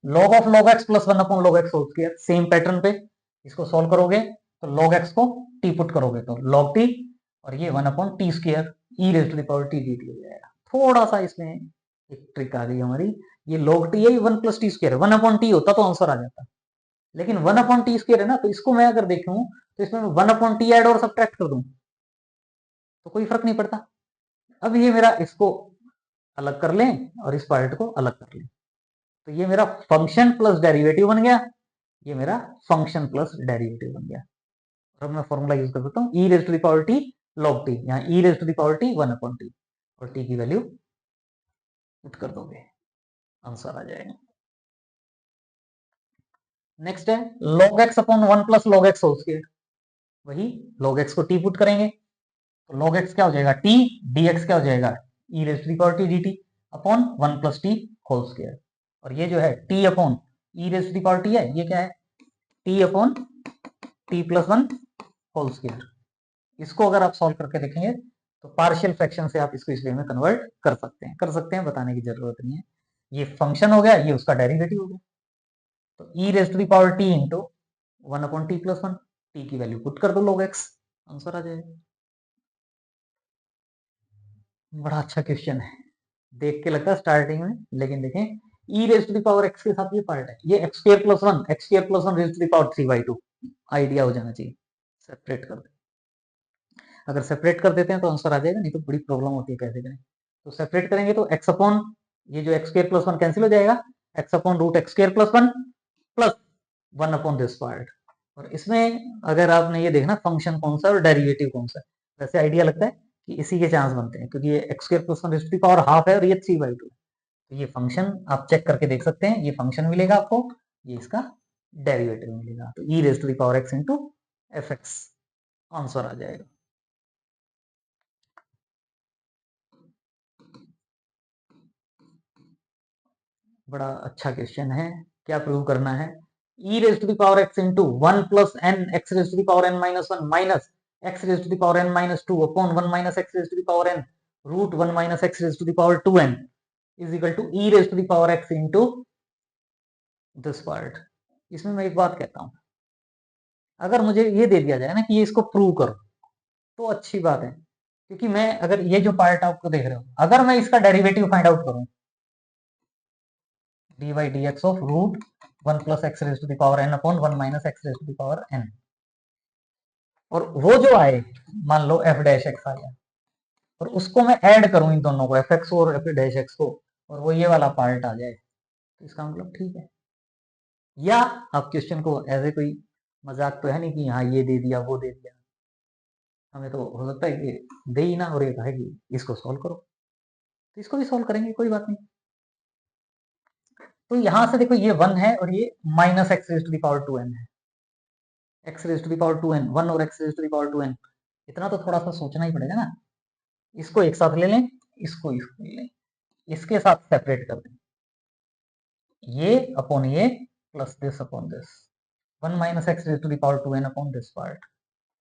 log of log x plus 1/log x whole square, same pattern पे इसको solve करोगे तो log x को t पुट करोगे तो log t, और ये 1/t square e raise to the power t dt हो जाएगा। थोड़ा सा इसमें एक ट्रिक आ गई हमारी, ये log t है, ये 1 प्लस टी स्क्वायर है, 1/t होता तो आंसर आ जाता, लेकिन 1/t स्क्वायर है ना, तो इसको मैं अगर देखूं तो इसमें 1/t ऐड और सब्ट्रैक्ट कर दूं तो कोई फर्क नहीं पड़ता। अब ये मेरा इसको अलग कर लें और इस पार्ट को अलग कर लें, तो ये मेरा फंक्शन प्लस डेरिवेटिव बन गया, ये मेरा फंक्शन प्लस डेरिवेटिव बन गया। अब मैं फॉर्मूला यूज कर सकता हूँ, e raise to the power t log t, यहाँ e raise to the power t 1/t, और टी की वैल्यू पुट कर दोगे, आंसर आ जाएगा। नेक्स्ट है log x upon 1 plus log x whole square, वही log x को t पुट करेंगे तो log x क्या हो जाएगा t, dx क्या हो जाएगा e raise to the power t dt upon 1 plus t whole square, और ये जो है t upon e raise to the power t है, ये क्या है t upon t plus 1 whole square. इसको अगर आप सॉल्व करके देखेंगे तो पार्शियल फ्रैक्शन से आप इसको इस वे में कन्वर्ट कर सकते हैं, बताने की जरूरत नहीं है। ये फंक्शन हो गया, ये उसका डेरिवेटिव हो गया, तो e raise to the power t into 1 upon t plus 1, t की वैल्यू पुट कर दो log x, आंसर आ जाएगा। बड़ा अच्छा क्वेश्चन है, देख के लगता है स्टार्टिंग में, लेकिन देखें e raise to the power x के साथ ये पार्ट है, ये x square plus 1 raise to the power 3/2, idea हो जाना चाहिए। सेपरेट कर दे, अगर सेपरेट कर देते हैं तो आंसर आ जाएगा, नहीं तो बड़ी प्रॉब्लम होती है कैसे करें। तो सेपरेट करेंगे तो x अपॉन ये जो x स्क्वायर प्लस 1 कैंसिल हो जाएगा, x upon root x square plus 1 plus 1 upon this part, और इसमें अगर आपने ये देखना फंक्शन कौन सा और डेरिवेटिव कौन सा, वैसे आइडिया लगता है कि इसी के चांस बनते हैं, क्योंकि ये x square plus 1 raise to the power half है और ये 3/2, तो ये फंक्शन आप चेक करके देख सकते हैं, ये फंक्शन मिलेगा आपको, ये इसका डेरिवेटिव मिलेगा, तो e raise to the power x into f x answer आ जाएगा। बड़ा अच्छा क्वेश्चन है, क्या प्रूव करना है, e raise to the power x into 1 plus n x raise to the power n minus 1 minus x raise to the power n minus 2 upon 1 minus x raise to the power n root 1 minus x raise to the power 2n is equal to e raise to the power x into this part. इसमें मैं एक बात कहता हूं, अगर मुझे ये दे दिया जाए ना कि ये इसको प्रूव करो तो अच्छी बात है, क्योंकि मैं अगर ये जो पार्ट आपको देख रहे हो, अगर मैं इसका डेरिवेटिव फाइंड आउट करूं dy dx of root 1 plus x raise to the power n upon 1 minus x raise to the power n, और वो जो आए मान लो f डैश x आया, और उसको मैं ऐड करूं इन दोनों को fx और f डैश x को, और वो ये वाला पार्ट आ जाए, तो इसका मतलब ठीक है। या आप क्वेश्चन को ऐसे कोई मजाक तो है नहीं कि हाँ ये दे दिया वो दे दिया, हमें तो हो सकता है कि दे ही ना और ये कहे कि इसको सॉल्व करो, तो इसको भी सॉल्व करेंगे, कोई बात नहीं। तो यहां से देखो ये 1 है और ये minus x raise to the power 2n है, x raise to the power 2n 1 और x raise to the power 2n, इतना तो थोड़ा सा सोचना ही पड़ेगा ना। इसको एक साथ ले लें, इसको ले लें, इसके साथ सेपरेट कर दें, ये अपॉन ये plus this upon this, 1 minus x raise to the power 2n upon this part,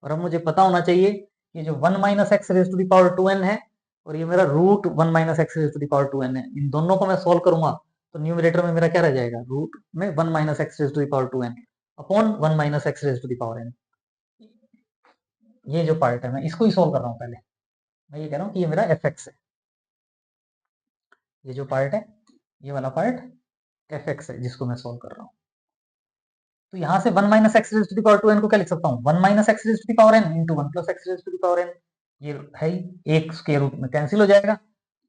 और अब मुझे पता होना चाहिए कि जो 1 minus x raise to the power 2n है और ये मेरा root 1 minus x raise to the power 2n है, इन दोनों को मैं सॉल्व करूंगा तो न्यूमरेटर में मेरा क्या रह जाएगा, रूट में 1 minus x raise to the power 2n upon 1 minus x raise to the power n। ये जो पार्ट है मैं इसको ही सॉल्व कर रहा हूँ, पहले मैं ये कह रहा हूँ कि ये मेरा एफ एक्स है, ये जो पार्ट है ये वाला पार्ट एफ एक्स है जिसको मैं सॉल्व कर रहा हूँ। तो यहाँ से 1 minus x raise to the power 2n को क्या लिख सकता हूँ, 1 minus x raise to the power n into 1 plus x raise to the power n, ये है ही एक स्क्वायर रूट में कैंसिल हो जाएगा,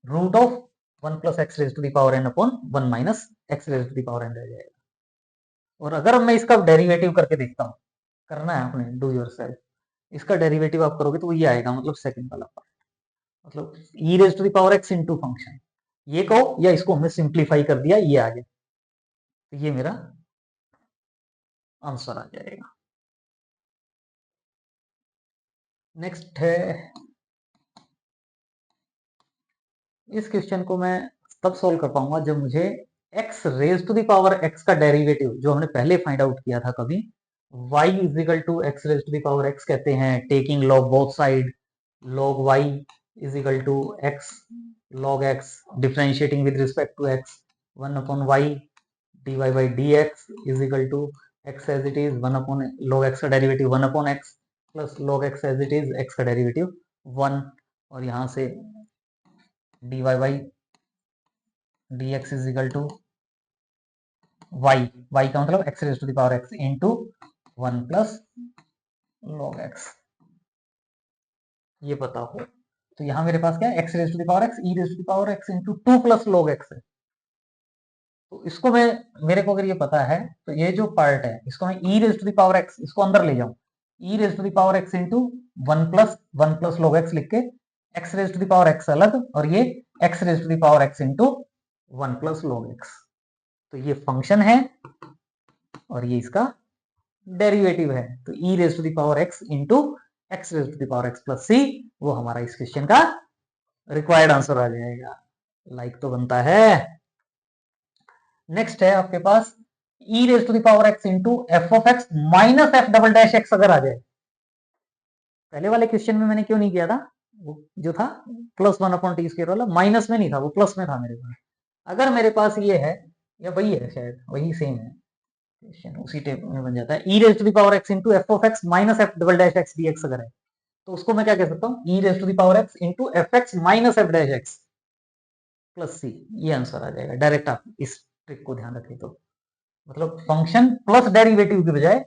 root of 1 plus x raise to the power n upon 1 minus x raise to the power n रह जाएगा। और अगर मैं इसका डेरिवेटिव करके देखता हूँ, करना है आपने डू योर सेल्फ, इसका डेरिवेटिव आप करोगे तो ये आएगा, मतलब सेकंड वाला पार्ट, मतलब e raise to the power x into function, ये कहो या इसको हमने सिंप्लीफाई कर दिया ये आ गया, तो ये मेरा आंसर आ जाएगा। नेक्स्ट है, इस क्वेश्चन को मैं तब सॉल्व कर पाऊंगा जब मुझे x raise to the power x का डेरिवेटिव जो हमने पहले फाइंड आउट किया था कभी, y is equal to x raise to the power x कहते हैं taking log both side, log y is equal to x log x differentiating with respect to x 1 अपॉन y dy by dx is equal to x as it is 1 अपॉन log x का derivative 1 upon x plus log x as it is x का derivative 1, और यहाँ से dy by dx is equal to y का मतलब x raise to the power x into 1 plus log x, ये पता हो तो यहाँ मेरे पास क्या है x raise to the power x e raise to the power x into 2 plus log x है, तो इसको मैं, मेरे को अगर ये पता है तो ये जो पार्ट है इसको मैं e raise to the power x इसको अंदर ले जाऊं, e raise to the power x into 1 plus log x लिख के x raise to the power x अलग और ये x raise to the power x into 1 plus log x, तो ये फंक्शन है और ये इसका डेरिवेटिव है। तो e raise to the power x into x raise to the power x plus c, वो हमारा इस क्वेश्चन का रिक्वायर्ड आंसर आ जाएगा। लाइक तो बनता है। नेक्स्ट है आपके पास e raise to the power x into f of x minus f double dash x अगर आ जाए। पहले वाले क्वेश्चन में मैंने क्यों नहीं किया था, वो जो था plus one upon T square वाला, माइनस में नहीं था, वो प्लस में था मेरे पास। अगर मेरे पास ये है, या वही है शायद, वही सेम है क्वेश्चन, उसी टाइप में बन जाता है। E raise to the power x into f of x minus f double dash x d x अगर है, तो उसको मैं क्या कह सकता हूँ, e raise to the power x into f x minus f dash x plus c, ये आंसर आ जाएगा डायरेक्ट। आप इस ट्रिक को ध्यान रखें तो, मतलब फंक्शन प्लस डेरिवेटिव की बजाय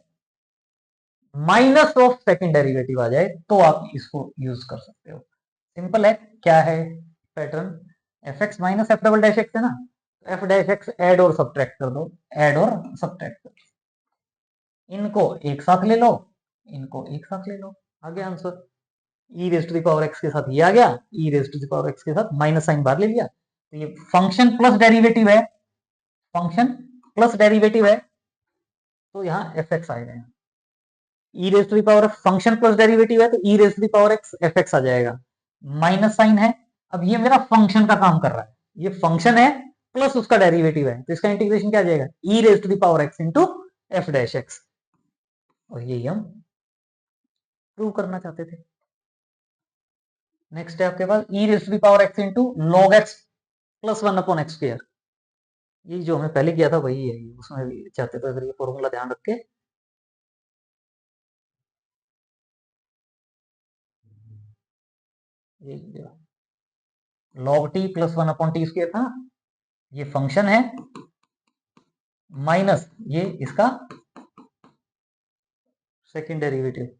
माइनस ऑफ सेकंड डेरिवेटिव आ जाए तो आप इसको यूज कर सकते हो। सिंपल है, क्या है pattern, F x minus f double dash x है ना, एफ डैश एक्स ऐड और सब्ट्रैक्ट कर दो, ऐड और सब्ट्रैक्ट कर दो, इनको एक साथ ले लो, इनको एक साथ ले लो, आ गया answer. E raise to the power x के साथ ये आ गया, e raise to the power x के साथ माइनस साइन बाहर ले लिया, तो ये फंक्शन प्लस डेरिवेटिव है, फंक्शन प्लस डेरिवेटिव है, तो यहाँ एफ एक्स आएगा। E raise to the power function plus derivative है, तो e raise to the power x f x आ जाएगा। माइनस साइन है, अब ये मेरा फंक्शन का काम कर रहा है, ये फंक्शन है प्लस उसका डेरिवेटिव है, तो इसका इंटीग्रेशन क्या आ जाएगा, e raise to the power x into f dash x, और यही हम प्रूव करना चाहते थे। नेक्स्ट है आपके पास e raise to the power x into log x plus one upon x square, ये जो हमने पहले किया था वही है, उसमें भी चाहते थे, अगर ये फॉर्मूला ध्यान रख के, ये log T plus one upon T square था, ये फंक्शन है माइनस ये इसका सेकंड डेरिवेटिव,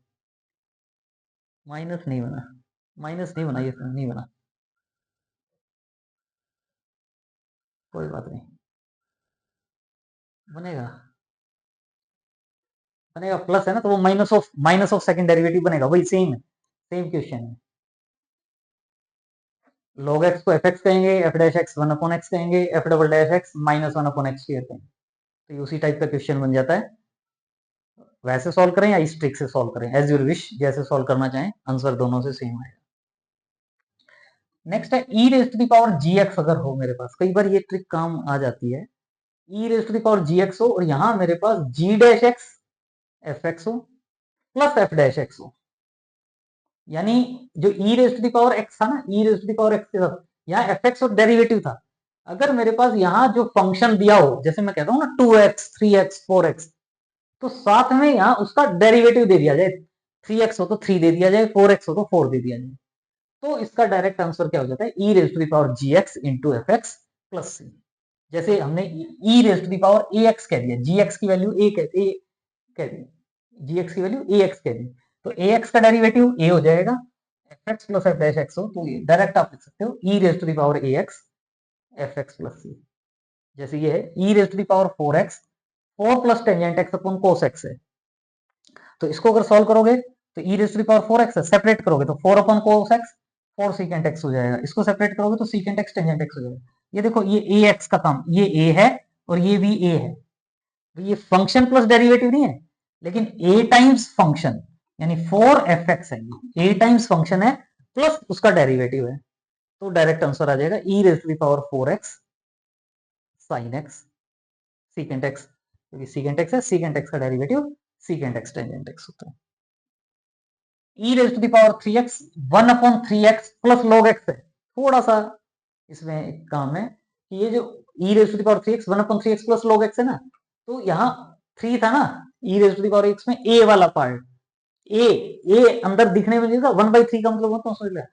माइनस नहीं बना, माइनस नहीं बना, ये नहीं बना, कोई बात नहीं, बनेगा, बनेगा, प्लस है ना, तो वो माइनस ऑफ सेकंड डेरिवेटिव बनेगा, वही सेम है, सेम क्वेश्चन है। log x को एफ एक्स कहेंगे, f dash x one upon x कहेंगे, f double dash x minus one upon x square कहेंगे, तो ये उसी टाइप का क्वेश्चन बन जाता है। वैसे सॉल्व करें या इस ट्रिक से सॉल्व करें, एज यूर विश, जैसे सॉल्व करना चाहें, आंसर दोनों से सेम आएगा। नेक्स्ट है e raise to the power g x अगर हो मेरे पास, कई बार ये ट्रिक काम आ जाती है, e raise to the power g x हो और यहां मेरे पास g dash x f x हो प्लस एफ डैश एक्स हो, यानी जो e raise to the power x था ना, e raise to the power x के साथ यहाँ एफ एक्स और डेरिवेटिव था, अगर मेरे पास यहाँ जो फंक्शन दिया हो, जैसे मैं कहता हूँ ना 2x 3x 4x, तो साथ में यहाँ उसका डेरिवेटिव दे दिया जाए, 3x हो तो 3 दे दिया जाए, 4x हो तो 4 दे दिया जाए, तो इसका डायरेक्ट आंसर क्या हो जाता है, e raise to the power g x into f x plus c. जैसे हमने e raise to the power a x कह दिया, जी एक्स की वैल्यू ए कह दी, जी एक्स की वैल्यू ए एक्स कह दी, तो ए एक्स का डेरिवेटिव ए हो जाएगा, f x plus f dash x हो, तो ये डायरेक्ट आप लिख सकते हो e raise to the power a x f x plus c. जैसे ये है e raise to the power 4x, 4 plus tangent x upon cos x है, तो इसको अगर सॉल्व करोगे तो e raise to the power 4x है, सेपरेट करोगे तो 4 upon cos x 4 secant x हो जाएगा, इसको सेपरेट करोगे तो सीकेंट एक्स टेंजेंट एक्स हो जाएगा। ये देखो ये ए एक्स का काम, ये ए है और ये भी ए है, तो ये फंक्शन प्लस डेरिवेटिव नहीं है, लेकिन ए टाइम्स फंक्शन, यानी 4 एफ एक्स है, ए टाइम्स फंक्शन है प्लस उसका डेरिवेटिव है, तो डायरेक्ट आंसर आ जाएगा e raise to the power 4x sine x secant x, क्योंकि सीकेंट एक्स है, सीकेंट एक्स का derivative secant x tangent x होता है। E raise to the power 3x 1 upon 3x plus log x है, थोड़ा सा इसमें एक काम है कि ये जो e raise to the power 3x 1 upon 3x plus log x है ना, तो यहाँ 3 था ना, e raise to the power x में ए वाला पार्ट, ए अंदर दिखने में नहीं था, 1/3 का मतलब होता है, समझ लिया,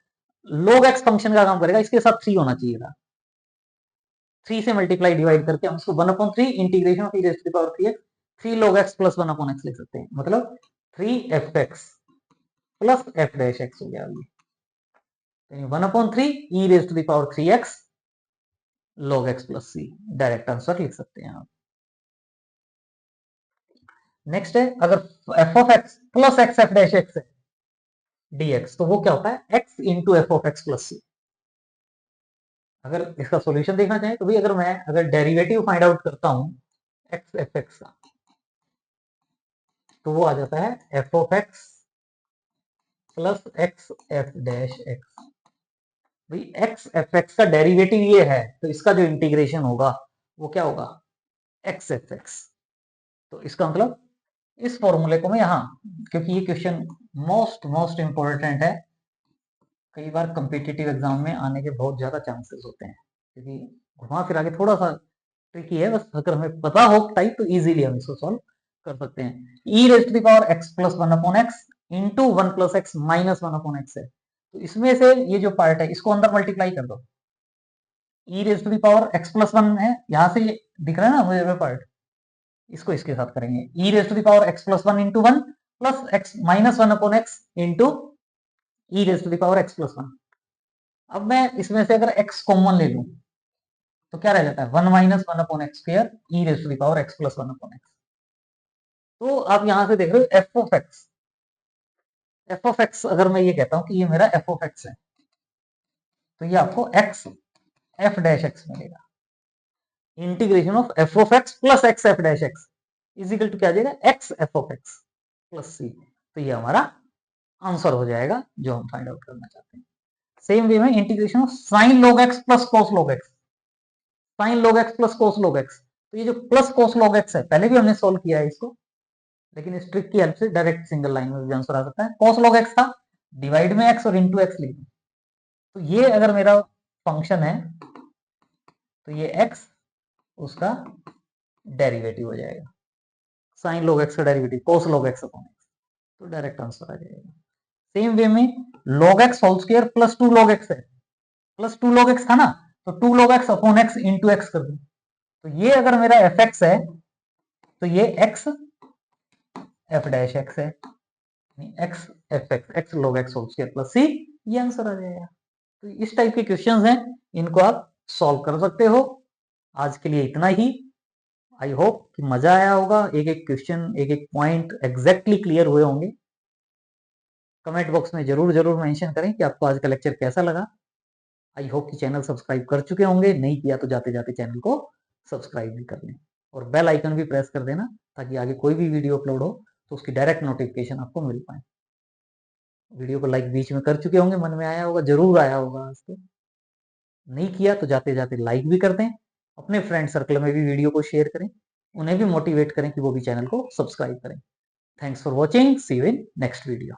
लॉग एक्स फंक्शन का काम करेगा, इसके साथ 3 होना चाहिए था, 3 से मल्टीप्लाई डिवाइड करके हम इसको 1/3 integration of e raise to the power 3x 3 log x plus 1 upon x लिख सकते हैं, मतलब 3f(x) plus f dash x हो गया, 1/3 e raise to the power 3x log x plus c, direct answer लिख सकते हैं आप। नेक्स्ट है अगर f of x plus x f dash x है dx, तो वो क्या होता है x into f of x plus c. अगर इसका सॉल्यूशन देखना चाहें तो भाई, अगर मैं डेरिवेटिव फाइंड आउट करता हूं x f x का, तो वो आ जाता है f of x plus x f dash x. भाई एक्स एफ एक्स का डेरिवेटिव ये है, तो इसका जो इंटीग्रेशन होगा वो क्या होगा, एक्स एफ एक्स। तो इसका मतलब इस फॉर्मूले को मैं यहाँ, क्योंकि ये क्वेश्चन मोस्ट मोस्ट इंपॉर्टेंट है, कई बार कम्पिटिटिव एग्जाम में आने के बहुत ज्यादा चांसेस होते हैं, क्योंकि घुमा फिरा के थोड़ा सा ट्रिकी है, बस अगर हमें पता हो टाइप तो इजीली हम इसको सॉल्व कर सकते हैं। ई रेस्ट की power x plus one upon x into one plus x minus one upon x है, तो इसमें से ये जो पार्ट है इसको अंदर मल्टीप्लाई कर दो। ई रेस्ट की पावर एक्स प्लस वन है, यहां से ये दिख रहा है ना मुझे पार्ट, इसको इसके साथ करेंगे, ई रेस्ट की power x plus one into one plus x minus one upon x into e raised की पावर एक्स प्लस वन। अब मैं इसमें से अगर x कॉमन ले लूं तो क्या रह जाता है, one minus one upon x square e raise to the power x plus one upon x. तो आप यहां से देख रहे हो f of x, f of x अगर मैं ये कहता हूं कि ये मेरा एफ ऑफ एक्स है, तो ये आपको एक्स एफ डैश एक्स मिलेगा। Integration of f of x plus x f dash x is equal to क्या आ जाएगा, x f of x plus सी। तो ये हमारा आंसर हो जाएगा जो हम फाइंड आउट करना चाहते हैं। सेम वे में integration of sine log x plus cos log x, sign log x plus cos log x, तो ये जो प्लस कोस लॉग एक्स है पहले भी हमने सोल्व किया है इसको, लेकिन इस ट्रिक की हेल्प से डायरेक्ट सिंगल लाइन में भी आंसर आ सकता है। कोस लॉग एक्स था, डिवाइड में एक्स और इंटू एक्स लिख, तो ये अगर मेरा फंक्शन है तो ये एक्स उसका डेरिवेटिव हो जाएगा, साइन लॉग एक्स का derivative cos log x upon x, तो डायरेक्ट आंसर आ जाएगा। सेम वे में log x whole square plus two log x है, प्लस टू लॉग एक्स था ना, तो two log x upon x into x कर दूं, तो ये अगर मेरा एफ एक्स है तो ये एक्स एफ डैश एक्स है, x f x x log x whole square plus c, ये आंसर आ जाएगा। तो इस टाइप के क्वेश्चंस हैं, इनको आप सॉल्व कर सकते हो। आज के लिए इतना ही। आई होप कि मजा आया होगा, एक एक क्वेश्चन एक एक पॉइंट एग्जैक्टली क्लियर हुए होंगे। कमेंट बॉक्स में जरूर जरूर मेंशन करें कि आपको आज का लेक्चर कैसा लगा। आई होप कि चैनल सब्सक्राइब कर चुके होंगे, नहीं किया तो जाते जाते चैनल को सब्सक्राइब भी कर लें और बेल आइकन भी प्रेस कर देना, ताकि आगे कोई भी वीडियो अपलोड हो तो उसकी डायरेक्ट नोटिफिकेशन आपको मिल पाए। वीडियो को लाइक बीच में कर चुके होंगे, मन में आया होगा, जरूर आया होगा आज तो, नहीं किया तो जाते जाते लाइक भी कर दें, अपने फ्रेंड सर्कल में भी वीडियो को शेयर करें, उन्हें भी मोटिवेट करें कि वो भी चैनल को सब्सक्राइब करें। Thanks for watching, see you in next video.